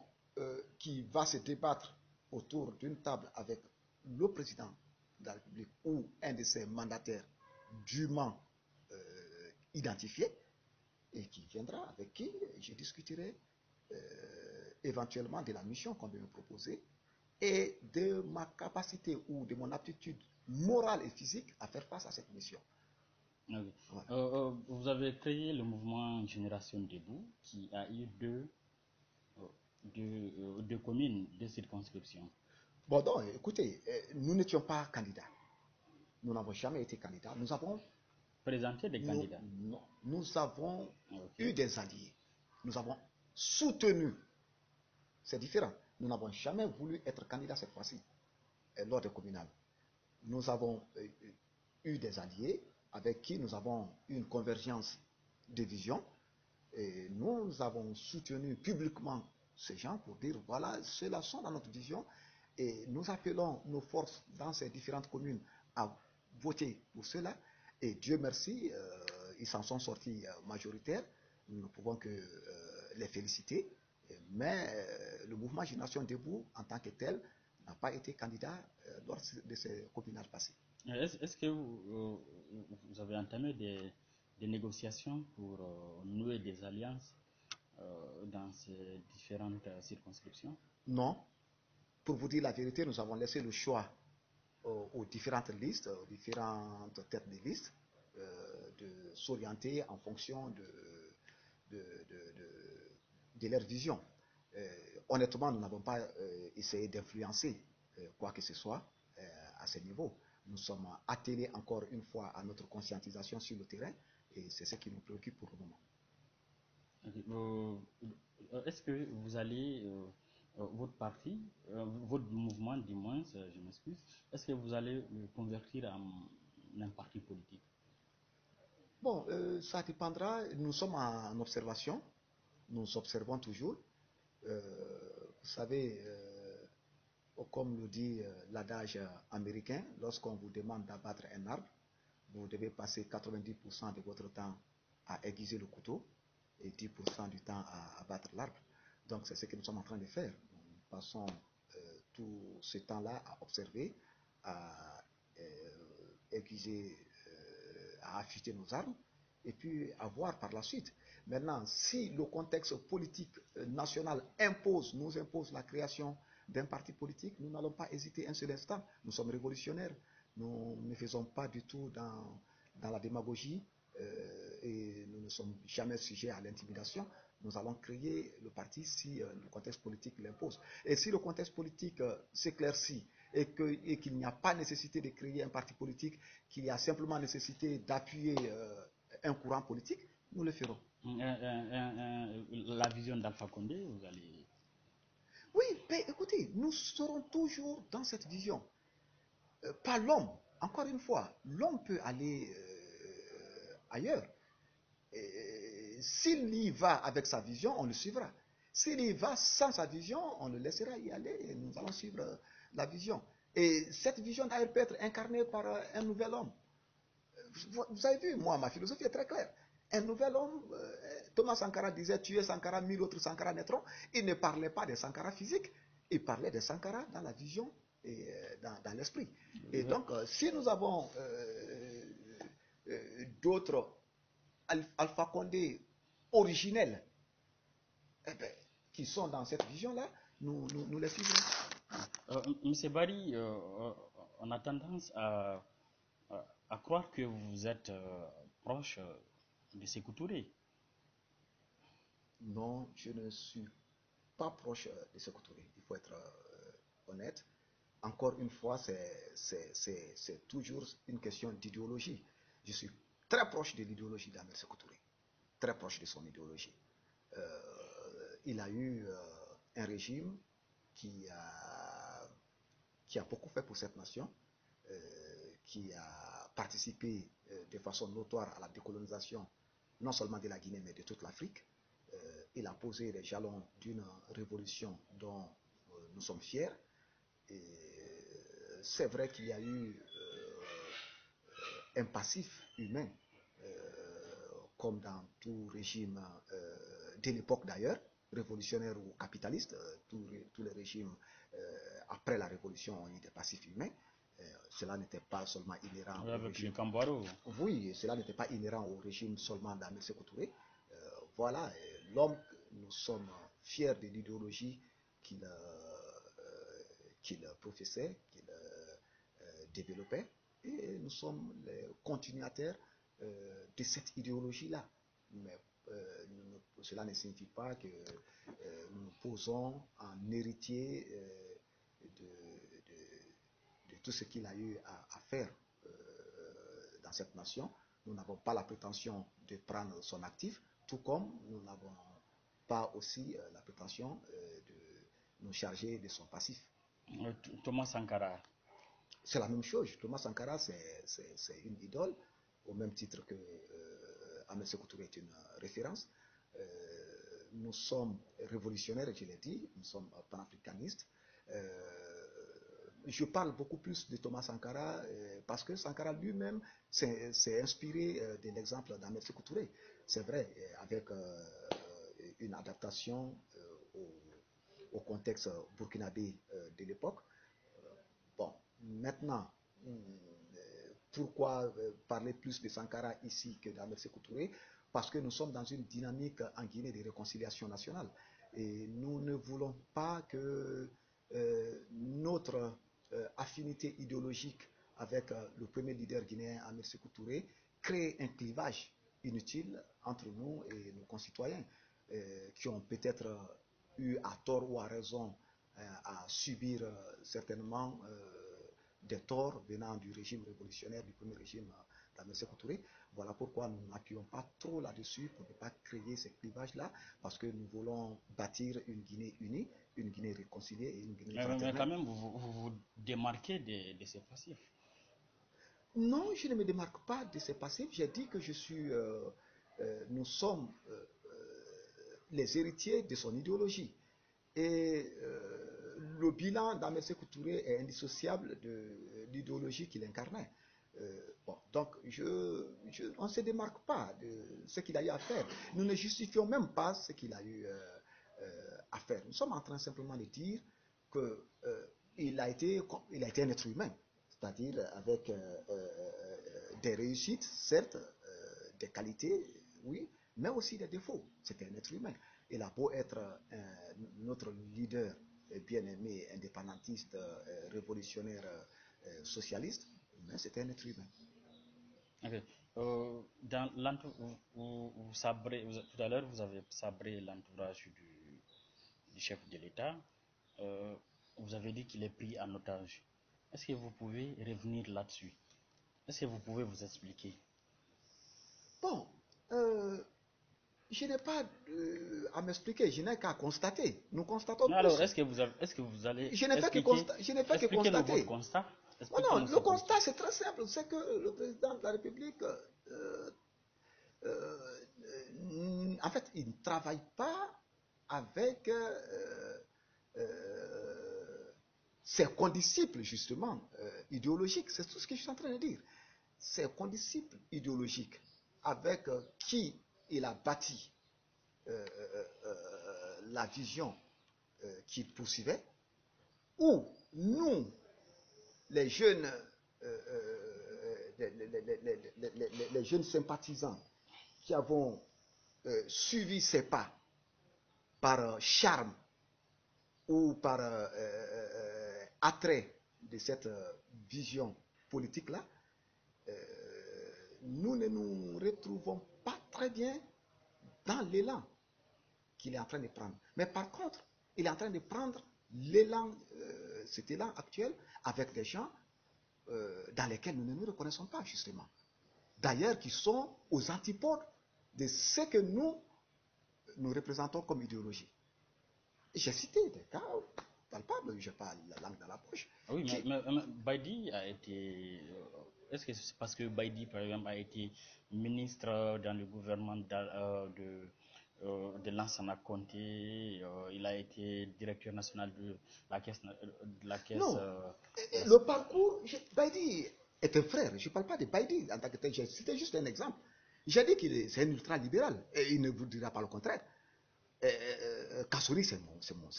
qui va se débattre autour d'une table avec le président de la République ou un de ses mandataires dûment identifié et qui viendra, avec qui je discuterai éventuellement de la mission qu'on veut me proposer et de ma capacité ou de mon aptitude morale et physique à faire face à cette mission. Okay. Voilà. Vous avez créé le mouvement Génération Debout qui a eu deux communes, deux circonscriptions. Bon, donc, écoutez, nous n'étions pas candidats. Nous n'avons jamais été candidats. Nous avons présenté des candidats. Non, nous avons eu des alliés. Nous avons soutenu. C'est différent. Nous n'avons jamais voulu être candidats cette fois-ci, lors des communales. Nous avons eu des alliés avec qui nous avons eu une convergence de vision. Et nous avons soutenu publiquement ces gens pour dire, voilà, ceux-là sont dans notre vision. Et nous appelons nos forces dans ces différentes communes à voter pour cela. Et Dieu merci, ils s'en sont sortis majoritaires. Nous ne pouvons que les féliciter. Mais le mouvement Génération Debout, en tant que tel, n'a pas été candidat lors de ces communales passées. Est-ce que vous avez entamé des négociations pour nouer des alliances dans ces différentes circonscriptions? Non. Pour vous dire la vérité, nous avons laissé le choix aux différentes listes, aux différentes têtes de liste, de s'orienter en fonction de leur vision. Honnêtement, nous n'avons pas essayé d'influencer quoi que ce soit à ce niveau. Nous sommes attelés encore une fois à notre conscientisation sur le terrain et c'est ce qui nous préoccupe pour le moment. Okay. Est-ce que vous allez, votre parti, votre mouvement du moins, je m'excuse, est-ce que vous allez le convertir en un parti politique? Bon, ça dépendra. Nous sommes en observation. Nous observons toujours. Vous savez, comme le dit l'adage américain, lorsqu'on vous demande d'abattre un arbre, vous devez passer 90% de votre temps à aiguiser le couteau et 10% du temps à abattre l'arbre. Donc c'est ce que nous sommes en train de faire. Nous passons tout ce temps-là à observer, à aiguiser, à affûter nos armes et puis à voir par la suite. Maintenant, si le contexte politique national nous impose la création d'un parti politique, nous n'allons pas hésiter un seul instant. Nous sommes révolutionnaires. Nous ne faisons pas du tout dans la démagogie et nous ne sommes jamais sujets à l'intimidation. Nous allons créer le parti si le contexte politique l'impose. Et si le contexte politique s'éclaircit et qu'il n'y a pas nécessité de créer un parti politique, qu'il y a simplement nécessité d'appuyer un courant politique, nous le ferons. La vision d'Alpha Condé, vous allez... Oui, mais écoutez, nous serons toujours dans cette vision. Pas l'homme. Encore une fois, l'homme peut aller ailleurs. S'il y va avec sa vision, on le suivra. S'il y va sans sa vision, on le laissera y aller et nous allons suivre la vision. Et cette vision d'ailleurs peut être incarnée par un nouvel homme. Vous avez vu, moi, ma philosophie est très claire. Un nouvel homme, Thomas Sankara disait tuer Sankara, 1000 autres Sankara naîtront. Il ne parlait pas des Sankara physiques, il parlait des Sankara dans la vision et dans l'esprit. Et donc, si nous avons d'autres Alpha Condé originels qui sont dans cette vision-là, nous les suivrons. Monsieur Barry, on a tendance à croire que vous êtes proche de Sékou Touré. Non, je ne suis pas proche de Sékou Touré. Il faut être honnête. Encore une fois, c'est toujours une question d'idéologie. Je suis très proche de l'idéologie d'Ahmed Sékou Touré. Très proche de son idéologie. Il a eu un régime qui a beaucoup fait pour cette nation, qui a participé de façon notoire à la décolonisation non seulement de la Guinée mais de toute l'Afrique. Il a posé les jalons d'une révolution dont nous sommes fiers. C'est vrai qu'il y a eu un passif humain, comme dans tout régime de l'époque d'ailleurs, révolutionnaire ou capitaliste. Tous les régimes après la révolution ont eu des passifs humains. Cela n'était pas seulement inhérent au régime. Oui, cela n'était pas inhérent au régime seulement d'Ahmed Sékou Touré. Voilà, l'homme, nous sommes fiers de l'idéologie qu'il professait, qu'il développait, et nous sommes les continuateurs de cette idéologie-là. Mais cela ne signifie pas que nous nous posons en héritier de tout ce qu'il a eu à faire dans cette nation. Nous n'avons pas la prétention de prendre son actif, tout comme nous n'avons pas aussi la prétention de nous charger de son passif. Thomas Sankara. C'est la même chose. Thomas Sankara, c'est une idole, au même titre que Ahmed Sékou Touré est une référence. Nous sommes révolutionnaires, je l'ai dit, nous sommes panafricanistes. Je parle beaucoup plus de Thomas Sankara parce que Sankara lui-même s'est inspiré de l'exemple d'Ahmed Sékou Touré. C'est vrai, avec une adaptation au contexte burkinabé de l'époque. Bon, maintenant, pourquoi parler plus de Sankara ici que d'Ahmed Sékou Touré? Parce que nous sommes dans une dynamique en Guinée de réconciliation nationale. Et nous ne voulons pas que notre affinité idéologique avec le premier leader guinéen, Ahmed Sékou Touré, crée un clivage inutile entre nous et nos concitoyens qui ont peut-être eu à tort ou à raison à subir certainement des torts venant du régime révolutionnaire, du premier régime d'Ahmed Sékou Touré. Voilà pourquoi nous n'appuyons pas trop là-dessus pour ne pas créer ces clivages-là, parce que nous voulons bâtir une Guinée unie, une Guinée réconciliée et une Guinée fraternelle. Mais quand même, vous démarquez de ces passifs. Non, je ne me démarque pas de ces passifs. J'ai dit que nous sommes les héritiers de son idéologie. Et le bilan d'Ahmed Sékou Touré est indissociable de l'idéologie qu'il incarnait. Donc, on ne se démarque pas de ce qu'il a eu à faire. Nous ne justifions même pas ce qu'il a eu à faire. Nous sommes en train simplement de dire qu'il a été un être humain, c'est-à-dire avec des réussites, certes, des qualités, oui, mais aussi des défauts. C'était un être humain. Il a beau être notre leader bien-aimé, indépendantiste, révolutionnaire, socialiste, mais c'était un être humain. Ok. Dans vous sabrez, tout à l'heure, vous avez sabré l'entourage du chef de l'État. Euh, vous avez dit qu'il est pris en otage. Est-ce que vous pouvez revenir là-dessus? Est-ce que vous pouvez vous expliquer? Bon, je n'ai pas à m'expliquer, je n'ai qu'à constater. Nous constatons Non, alors, tous. est-ce que vous allez Je n'ai fait que, expliquer, je n'ai fait que expliquez votre constater. constat? Oh non, Expliquez-nous ce le constat. constat c'est très simple, c'est que le président de la République, en fait, il ne travaille pas avec ses condisciples, justement, idéologiques. C'est tout ce que je suis en train de dire. Ses condisciples idéologiques avec qui il a bâti la vision qu'il poursuivait, où nous, les jeunes, les jeunes sympathisants qui avons suivi ses pas par charme ou par attrait de cette vision politique-là, nous ne nous retrouvons pas très bien dans l'élan qu'il est en train de prendre. Mais par contre, il est en train de prendre l'élan, cet élan actuel, avec des gens dans lesquels nous ne nous reconnaissons pas, justement. D'ailleurs, qui sont aux antipodes de ce que nous représentons comme idéologie. J'ai cité des cas palpables, je parle la langue dans la poche. Oui, mais Baïdi a été. Est-ce que c'est parce que Baïdi, par exemple, a été ministre dans le gouvernement de Lansana Conté, il a été directeur national de la caisse. Non, le parcours, Baïdi est un frère, je ne parle pas de Baïdi en tant que tel, c'était juste un exemple. J'ai dit qu'il est un ultra-libéral, et il ne vous dira pas le contraire. Kassouri, c'est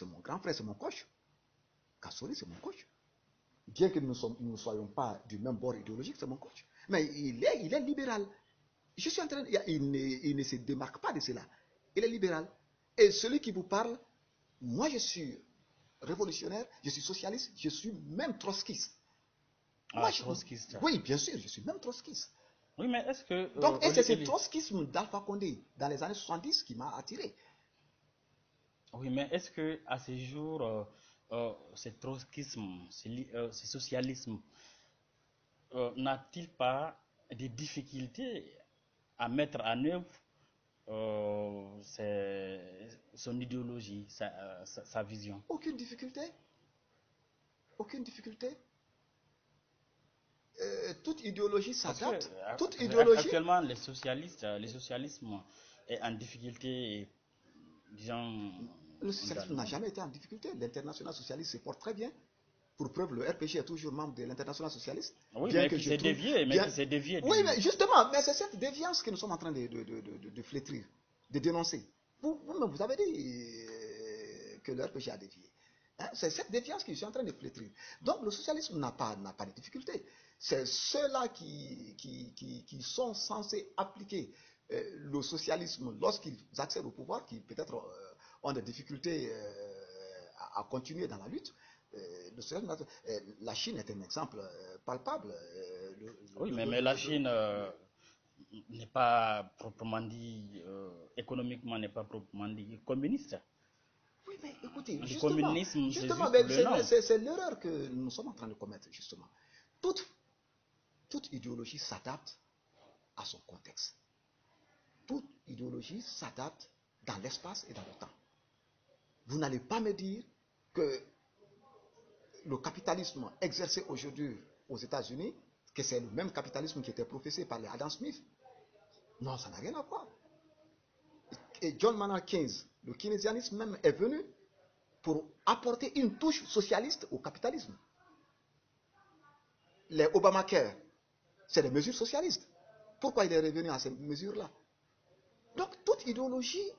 mon grand frère, c'est mon coach. Kassouri, c'est mon coach. Bien que nous ne soyons pas du même bord idéologique, c'est mon coach. Mais il est libéral. Je suis en train, il ne se démarque pas de cela. Il est libéral. Et celui qui vous parle, moi je suis révolutionnaire, je suis socialiste, je suis même trotskiste. Ah, trotskiste. Oui, bien sûr, je suis même trotskiste. Oui, mais est-ce que... Donc, et c'est ce trotskisme d'Alpha Condé dans les années 70 qui m'a attiré. Oui, mais est-ce que à ce jour, ce trotskisme, ce socialisme, n'a-t-il pas des difficultés à mettre en œuvre son idéologie, sa vision? Aucune difficulté. Aucune difficulté. Toute idéologie s'adapte. Toute idéologie. Actuellement, le socialisme est en difficulté, disons. Le socialisme n'a jamais été en difficulté. L'international socialiste se porte très bien. Pour preuve, le RPG est toujours membre de l'international socialiste. Oui, bien mais qui s'est dévié. Oui, mais justement, mais c'est cette déviance que nous sommes en train de flétrir, de dénoncer. Vous avez dit que le RPG a dévié. Hein? C'est cette déviance que je suis en train de flétrir. Donc le socialisme n'a pas de difficulté. C'est ceux-là qui sont censés appliquer le socialisme lorsqu'ils accèdent au pouvoir, qui peut-être ont des difficultés à continuer dans la lutte. La Chine est un exemple palpable. Oui, mais la Chine n'est pas proprement dit, économiquement, n'est pas proprement dit communiste. Oui, mais écoutez, le justement, communisme, c'est l'erreur que nous sommes en train de commettre, justement. Toute idéologie s'adapte à son contexte. Toute idéologie s'adapte dans l'espace et dans le temps. Vous n'allez pas me dire que le capitalisme exercé aujourd'hui aux États-Unis, que c'est le même capitalisme qui était professé par les Adam Smith. Non, ça n'a rien à voir. Et John Maynard Keynes, le keynésianisme même, est venu pour apporter une touche socialiste au capitalisme. Les Obamacare, c'est des mesures socialistes. Pourquoi il est revenu à ces mesures-là? Donc, toute idéologie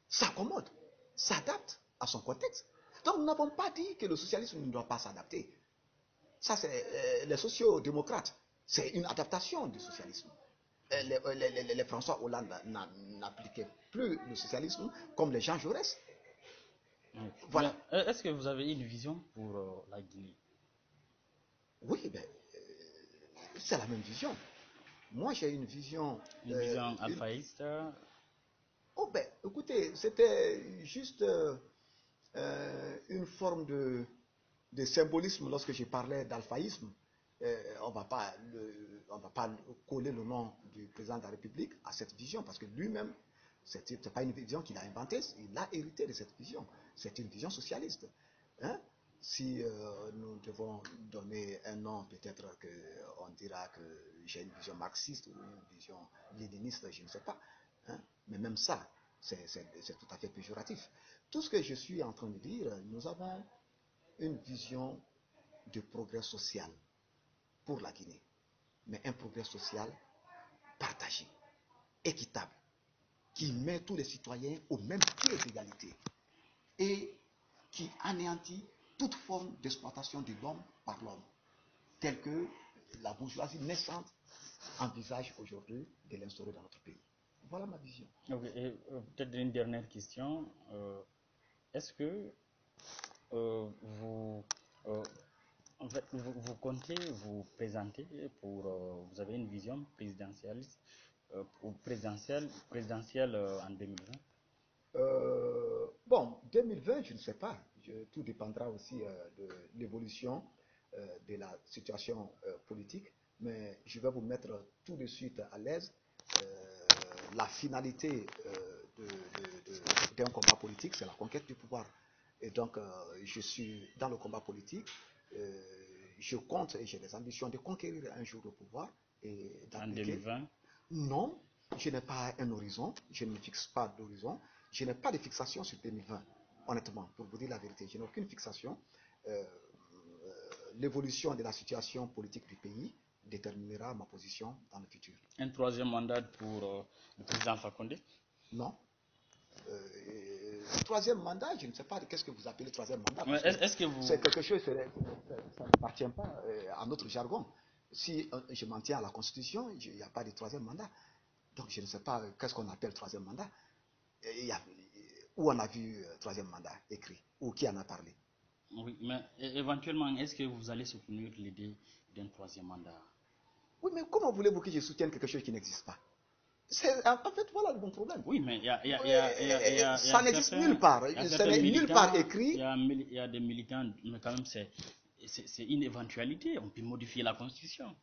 s'accommode, s'adapte à son contexte. Donc, nous n'avons pas dit que le socialisme ne doit pas s'adapter. Ça, c'est les sociaux-démocrates. C'est une adaptation du socialisme. Les François Hollande n'appliquaient plus le socialisme comme les Jean Jaurès. Voilà. Est-ce que vous avez une vision pour la Guinée? Oui, c'est la même vision. Moi, j'ai une vision. Une vision alphaïste? Oh, écoutez, c'était juste une forme de symbolisme lorsque je parlais d'alphaïsme. On va pas coller le nom du président de la République à cette vision parce que lui-même, c'est pas une vision qu'il a inventée, il a hérité de cette vision. C'est une vision socialiste. Hein? Si nous devons donner un nom, peut-être qu'on dira que j'ai une vision marxiste ou une vision léniniste, je ne sais pas. Hein? Mais même ça, c'est tout à fait péjoratif. Tout ce que je suis en train de dire, nous avons une vision de progrès social pour la Guinée, mais un progrès social partagé, équitable, qui met tous les citoyens au même pied d'égalité et qui anéantit toute forme d'exploitation de l'homme par l'homme, telle que la bourgeoisie naissante envisage aujourd'hui de l'instaurer dans notre pays. Voilà ma vision. Okay. Et peut-être une dernière question. Est-ce que vous, en fait, vous comptez vous présenter pour, vous avez une vision présidentialiste, présidentielle en 2020? Bon, 2020, je ne sais pas. Tout dépendra aussi de l'évolution de la situation politique. Mais je vais vous mettre tout de suite à l'aise. La finalité d'un combat politique, c'est la conquête du pouvoir. Et donc, je suis dans le combat politique. Je compte et j'ai des ambitions de conquérir un jour le pouvoir. Et en 2020? Non, je n'ai pas un horizon. Je ne me fixe pas d'horizon. Je n'ai pas de fixation sur 2020, honnêtement, pour vous dire la vérité. Je n'ai aucune fixation. L'évolution de la situation politique du pays déterminera ma position dans le futur. Un troisième mandat pour le président Alpha Condé? Non. Troisième mandat, je ne sais pas qu'est-ce que vous appelez troisième mandat. Est-ce que vous... C'est quelque chose, ça n'appartient pas à notre jargon. Si je m'en tiens à la Constitution, il n'y a pas de troisième mandat. Donc je ne sais pas qu'est-ce qu'on appelle troisième mandat. Où on a vu troisième mandat écrit, ou qui en a parlé. Oui, mais éventuellement, est-ce que vous allez soutenir l'idée d'un troisième mandat? Oui, mais comment voulez-vous que je soutienne quelque chose qui n'existe pas? En fait, voilà le bon problème. Oui, mais ça n'existe nulle part. Ça n'est nulle part écrit. Il y a des militants, mais quand même, c'est une éventualité. On peut modifier la Constitution.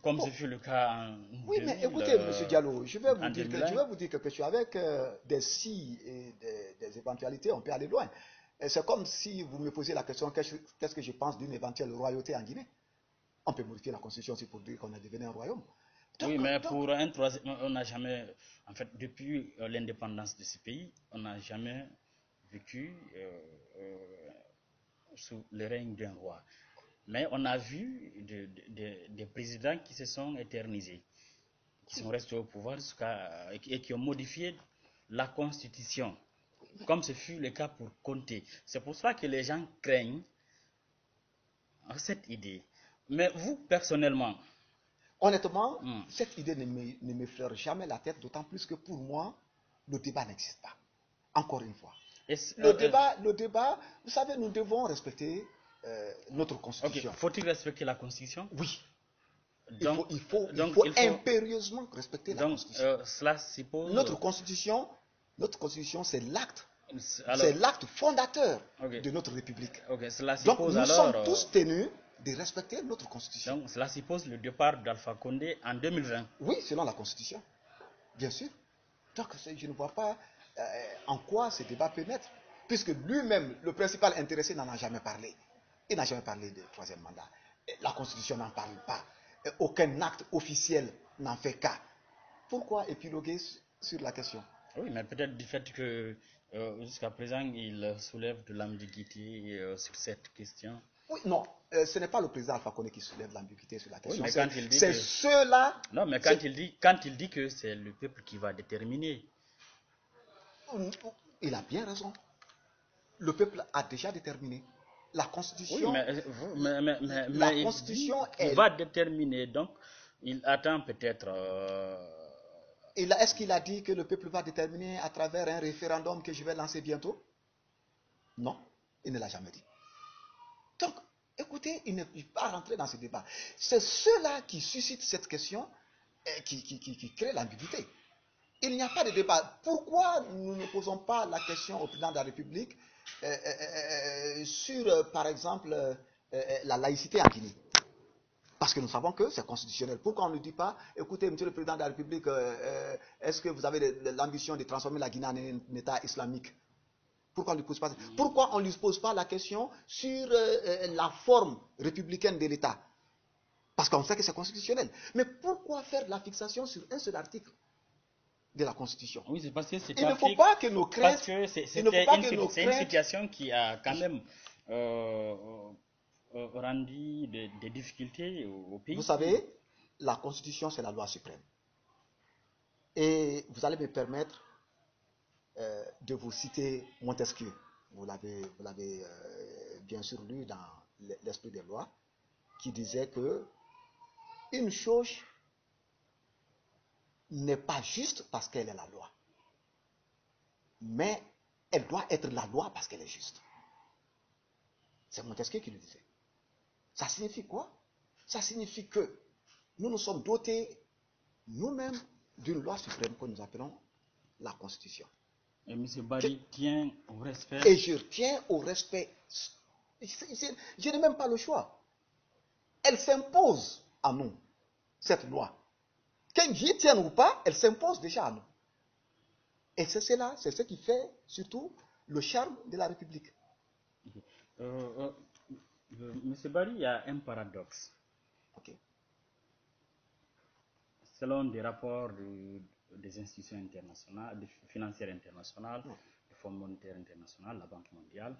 Comme ce fut le cas en Oui, 2000, mais écoutez, M. Diallo, je vais vous dire quelque chose. Avec des si et des éventualités, on peut aller loin. C'est comme si vous me posiez la question, qu'est-ce que je pense d'une éventuelle royauté en Guinée? On peut modifier la Constitution aussi pour dire qu'on est devenu un royaume. Oui, mais pour un troisième, on n'a jamais, en fait, depuis l'indépendance de ce pays, on n'a jamais vécu sous le règne d'un roi. Mais on a vu des présidents qui se sont éternisés, qui sont restés au pouvoir et qui ont modifié la Constitution, comme ce fut le cas pour Conté. C'est pour ça que les gens craignent cette idée. Mais vous, personnellement... Honnêtement, cette idée ne m'effleure jamais la tête, d'autant plus que pour moi, le débat n'existe pas. Encore une fois. Le débat, vous savez, nous devons respecter notre Constitution. Okay. Faut-il respecter la Constitution? Oui. Donc, il faut impérieusement respecter la Constitution. Cela suppose... Notre Constitution, c'est l'acte. C'est l'acte fondateur de notre République. Donc, nous sommes tous tenus de respecter notre Constitution. Donc, cela suppose le départ d'Alpha Condé en 2020. Oui, selon la Constitution. Bien sûr. Donc, je ne vois pas en quoi ce débat peut naître. Puisque lui-même, le principal intéressé, n'en a jamais parlé. Il n'a jamais parlé de troisième mandat. La Constitution n'en parle pas. Aucun acte officiel n'en fait cas. Pourquoi épiloguer sur la question? Oui, mais peut-être du fait que jusqu'à présent, il soulève de l'ambiguïté sur cette question. Oui, non, ce n'est pas le président Alpha Condé qui soulève l'ambiguïté sur la question. Oui, mais quand il dit c'est ceux-là... Non, mais quand il dit que c'est le peuple qui va déterminer... Il a bien raison. Le peuple a déjà déterminé. La Constitution... Oui, la Constitution il va déterminer, donc il attend peut-être... Est-ce qu'il a dit que le peuple va déterminer à travers un référendum que je vais lancer bientôt? Non, il ne l'a jamais dit. Donc, écoutez, il ne peut pas rentrer dans ce débat. C'est ceux-là qui suscitent cette question qui créent l'ambiguïté. Il n'y a pas de débat. Pourquoi nous ne posons pas la question au président de la République sur, par exemple, la laïcité en Guinée? Parce que nous savons que c'est constitutionnel. Pourquoi on ne dit pas, écoutez, monsieur le président de la République, est-ce que vous avez l'ambition de transformer la Guinée en un État islamique? Pourquoi on ne lui pose pas ça? Pourquoi on ne lui pose pas la question sur la forme républicaine de l'État? Parce qu'on sait que c'est constitutionnel. Mais pourquoi faire la fixation sur un seul article de la Constitution? Oui, c'est parce que cet Il ne faut article, pas que nos parce craintes, que il ne faut pas que nos c'est une craintes, situation qui a quand même rendu des difficultés au vous pays. savez, la Constitution c'est la loi suprême. Et vous allez me permettre de vous citer Montesquieu. Vous l'avez bien sûr lu dans l'Esprit des lois, qui disait que une chose n'est pas juste parce qu'elle est la loi, mais elle doit être la loi parce qu'elle est juste. C'est Montesquieu qui le disait. Ça signifie quoi? Ça signifie que nous nous sommes dotés nous-mêmes d'une loi suprême que nous appelons la Constitution. Et M. Barry tient au respect. Et je tiens au respect. Je n'ai même pas le choix. Elle s'impose à nous, cette loi. Qu'elle y tienne ou pas, elle s'impose déjà à nous. Et c'est cela, c'est ce qui fait surtout le charme de la République. Monsieur Barry, il y a un paradoxe. Okay. Selon des rapports des institutions internationales, des financières internationales, le Fonds monétaire international, la Banque mondiale,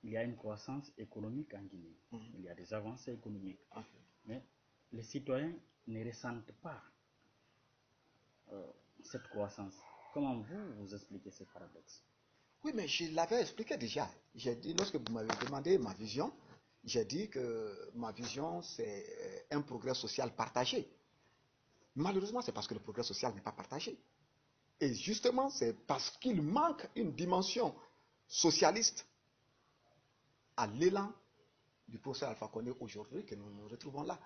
il y a une croissance économique en Guinée. Il y a des avancées économiques. Mais les citoyens ne ressentent pas cette croissance. Comment vous expliquez ce paradoxe? Oui, mais je l'avais expliqué déjà. J'ai dit, lorsque vous m'avez demandé ma vision, j'ai dit que ma vision, c'est un progrès social partagé. Malheureusement, c'est parce que le progrès social n'est pas partagé. Et justement, c'est parce qu'il manque une dimension socialiste à l'élan du professeur Alpha Condé aujourd'hui que nous nous retrouvons là.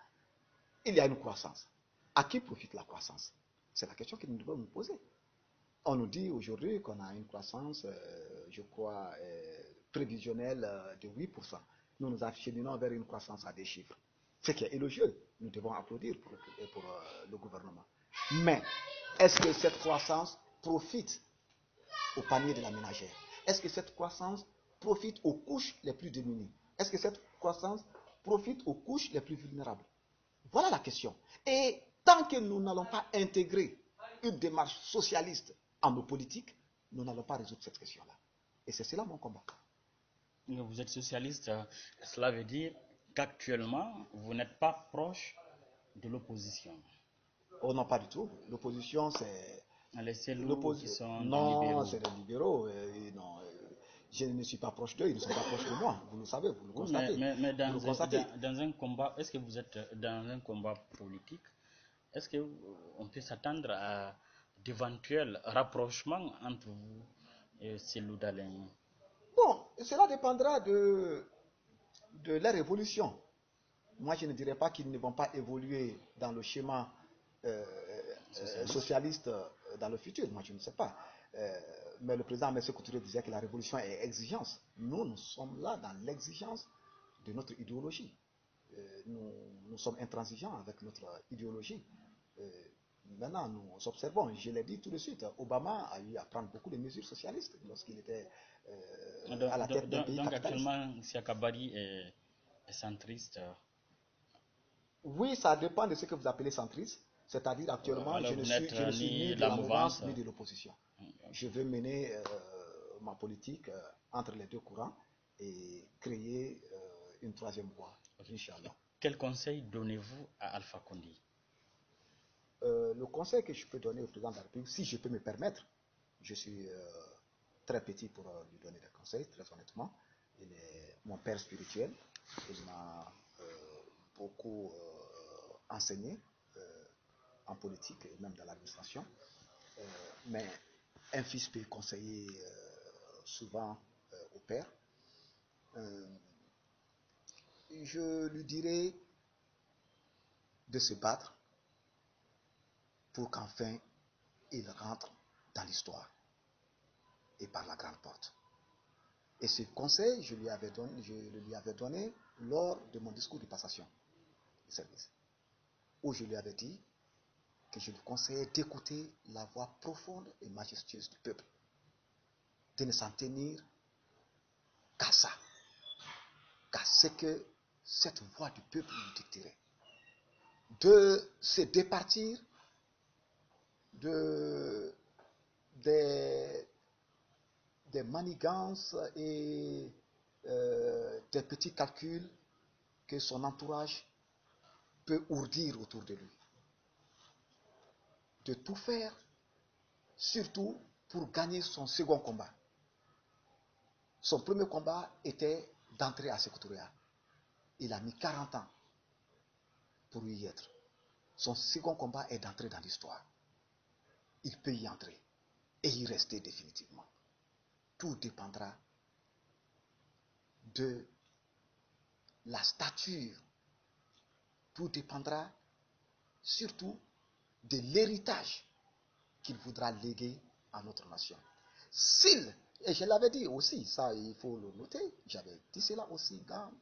Il y a une croissance. À qui profite la croissance? C'est la question que nous devons nous poser. On nous dit aujourd'hui qu'on a une croissance, je crois, prévisionnelle de 8%. Nous nous acheminons vers une croissance à des chiffres. Ce qui est élogieux. Nous devons applaudir pour le gouvernement. Mais est-ce que cette croissance profite au panier de la ménagère? Est-ce que cette croissance profite aux couches les plus démunies? Est-ce que cette croissance profite aux couches les plus vulnérables? Voilà la question. Et tant que nous n'allons pas intégrer une démarche socialiste en nos politiques, nous n'allons pas résoudre cette question-là. Et c'est cela mon combat. Vous êtes socialiste, cela veut dire qu'actuellement, vous n'êtes pas proche de l'opposition. Oh non, pas du tout. L'opposition, c'est... L'opposition non, c'est les libéraux. Non, je ne suis pas proche d'eux, ils ne sont pas proches de moi. Vous le savez, vous le constatez. Mais vous le constatez. dans un combat, est-ce que vous êtes dans un combat politique? Est-ce qu'on peut s'attendre à d'éventuels rapprochements entre vous et Cellou Dalein? Bon, cela dépendra de leur évolution. Moi, je ne dirais pas qu'ils ne vont pas évoluer dans le schéma socialiste dans le futur. Moi, je ne sais pas. Mais le président M. Couture disait que la révolution est exigence. Nous sommes là dans l'exigence de notre idéologie. Nous sommes intransigeants avec notre idéologie. Maintenant, nous observons, je l'ai dit tout de suite, Obama a eu à prendre beaucoup de mesures socialistes lorsqu'il était à la tête d'un pays donc capitaliste. actuellement, Siaka Barry est centriste. Oui, ça dépend de ce que vous appelez centriste. C'est-à-dire actuellement, je ne suis ni de la mouvance ni de l'opposition. Je veux mener ma politique entre les deux courants et créer une troisième voie, Inch'Allah. Quel conseil donnez-vous à Alpha Condé? Le conseil que je peux donner au président de la République, si je peux me permettre, je suis très petit pour lui donner des conseils, très honnêtement. Il est mon père spirituel. Il m'a beaucoup enseigné en politique et même dans l'administration. Mais un fils peut conseiller souvent au père, je lui dirais de se battre pour qu'enfin il rentre dans l'histoire et par la grande porte. Et ce conseil, je le lui avais donné lors de mon discours de passation de service, où je lui avais dit que je lui conseillais d'écouter la voix profonde et majestueuse du peuple, de ne s'en tenir qu'à ça, qu'à ce que cette voix du peuple lui dicterait, de se départir des manigances et des petits calculs que son entourage peut ourdir autour de lui. De tout faire, surtout pour gagner son second combat. Son premier combat était d'entrer à Sékou Touré. Il a mis 40 ans pour y être. Son second combat est d'entrer dans l'histoire. Il peut y entrer et y rester définitivement. Tout dépendra de la stature. Tout dépendra surtout de l'héritage qu'il voudra léguer à notre nation. Et je l'avais dit aussi, ça il faut le noter, j'avais dit cela aussi dans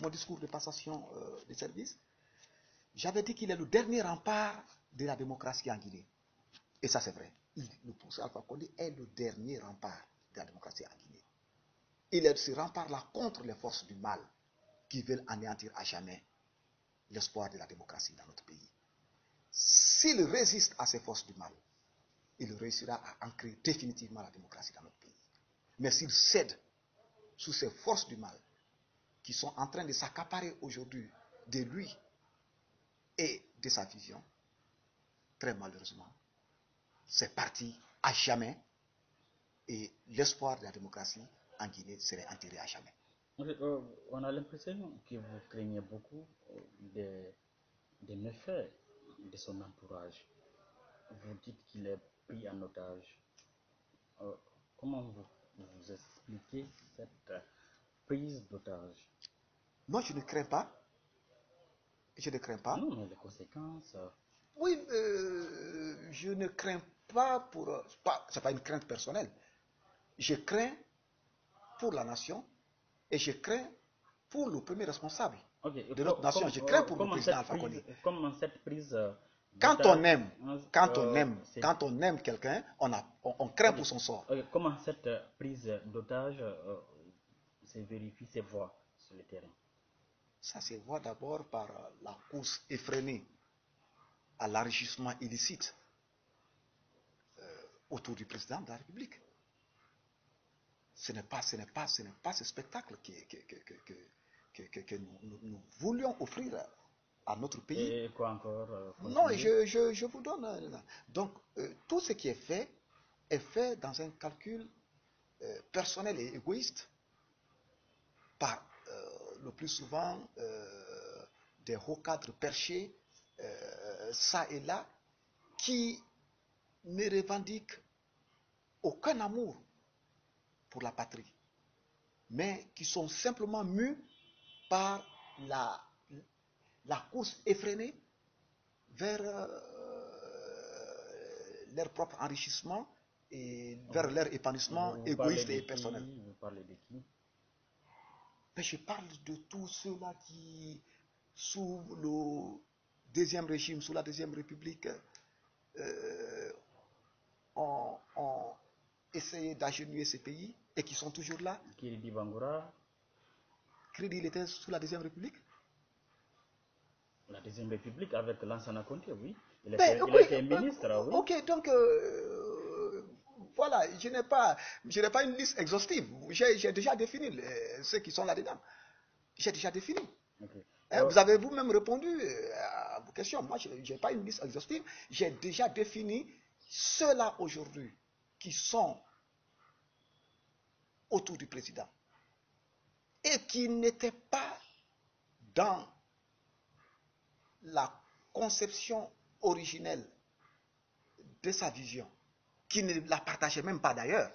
mon discours de passation de service, j'avais dit qu'il est le dernier rempart de la démocratie en Guinée. Et ça c'est vrai. Le professeur Alpha Condé est le dernier rempart de la démocratie en Guinée. Il est ce rempart-là contre les forces du mal qui veulent anéantir à jamais l'espoir de la démocratie dans notre pays. S'il résiste à ces forces du mal, il réussira à ancrer définitivement la démocratie dans notre pays. Mais s'il cède sous ces forces du mal qui sont en train de s'accaparer aujourd'hui de lui et de sa vision, très malheureusement, c'est parti à jamais et l'espoir de la démocratie en Guinée serait enterré à jamais. On a l'impression que vous craignez beaucoup des méfaits de son entourage. Vous dites qu'il est pris en otage. Comment vous expliquez cette prise d'otage? Moi, je ne crains pas. Je ne crains pas. Non, mais les conséquences. Oui, je ne crains pas pour. C'est pas une crainte personnelle. Je crains pour la nation et je crains pour le premier responsable de notre nation. Je crains pour le président Alpha Condé. Comment cette prise Quand on aime quelqu'un, on craint pour son sort. Comment cette prise d'otage se vérifie, se voit sur le terrain? Ça se voit d'abord par la course effrénée à l'enrichissement illicite autour du président de la République. Ce n'est pas ce spectacle que nous voulions offrir à notre pays. Et quoi encore non, je vous donne. Donc, tout ce qui est fait dans un calcul personnel et égoïste, par le plus souvent des hauts cadres perchés, ça et là, qui ne revendiquent aucun amour pour la patrie, mais qui sont simplement mus par la course effrénée vers leur propre enrichissement et vers leur épanouissement égoïste et personnel. Vous parlez de qui? Mais je parle de tous ceux-là qui, sous le deuxième régime, sous la deuxième république, ont essayé d'agenouiller ce pays et qui sont toujours là. Kiridi Bangoura. Kiridi, il était sous la deuxième république. La deuxième république avec Lansana Conté, oui. Il a été ministre, oui. Ok, donc voilà, je n'ai pas une liste exhaustive. J'ai déjà défini ceux qui sont là-dedans. J'ai déjà défini. Okay. Vous avez vous-même répondu à vos questions. Moi, je n'ai pas une liste exhaustive. J'ai déjà défini ceux-là aujourd'hui qui sont autour du président et qui n'étaient pas dans la conception originelle de sa vision, qui ne la partageait même pas d'ailleurs,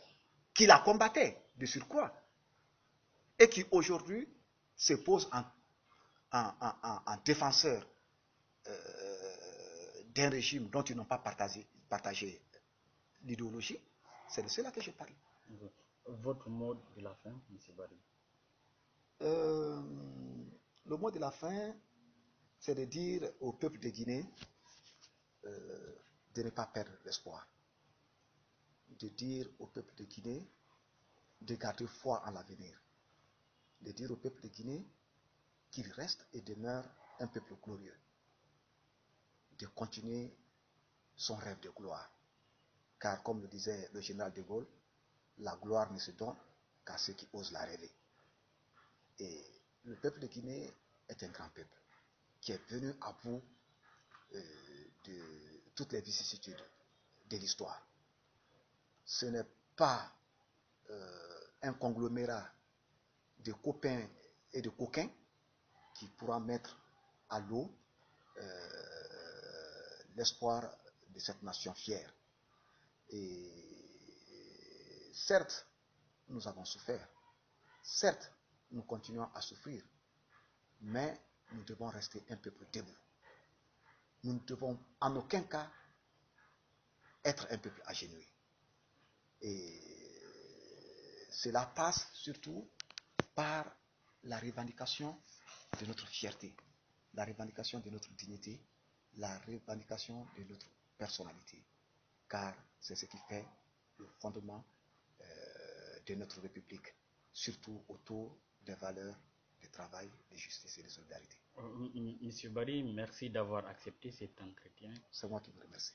qui la combattait de surcroît. et qui aujourd'hui se pose en défenseur d'un régime dont ils n'ont pas partagé l'idéologie, c'est de cela que je parle. Votre mot de la fin, M. Barry? Le mot de la fin, c'est de dire au peuple de Guinée de ne pas perdre l'espoir. De dire au peuple de Guinée de garder foi en l'avenir. De dire au peuple de Guinée qu'il reste et demeure un peuple glorieux. De continuer son rêve de gloire. Car comme le disait le général de Gaulle, la gloire ne se donne qu'à ceux qui osent la rêver. Et le peuple de Guinée est un grand peuple qui est venu à bout de toutes les vicissitudes de l'histoire. Ce n'est pas un conglomérat de copains et de coquins qui pourra mettre à l'eau l'espoir de cette nation fière. Et certes, nous avons souffert. Certes, nous continuons à souffrir. Mais nous devons rester un peuple debout. Nous ne devons en aucun cas être un peuple agenouillé. Et cela passe surtout par la revendication de notre fierté, la revendication de notre dignité, la revendication de notre personnalité. Car c'est ce qui fait le fondement de notre République, surtout autour des valeurs de travail, de justice et de solidarité. Monsieur Barry, merci d'avoir accepté cet entretien. C'est moi qui vous remercie.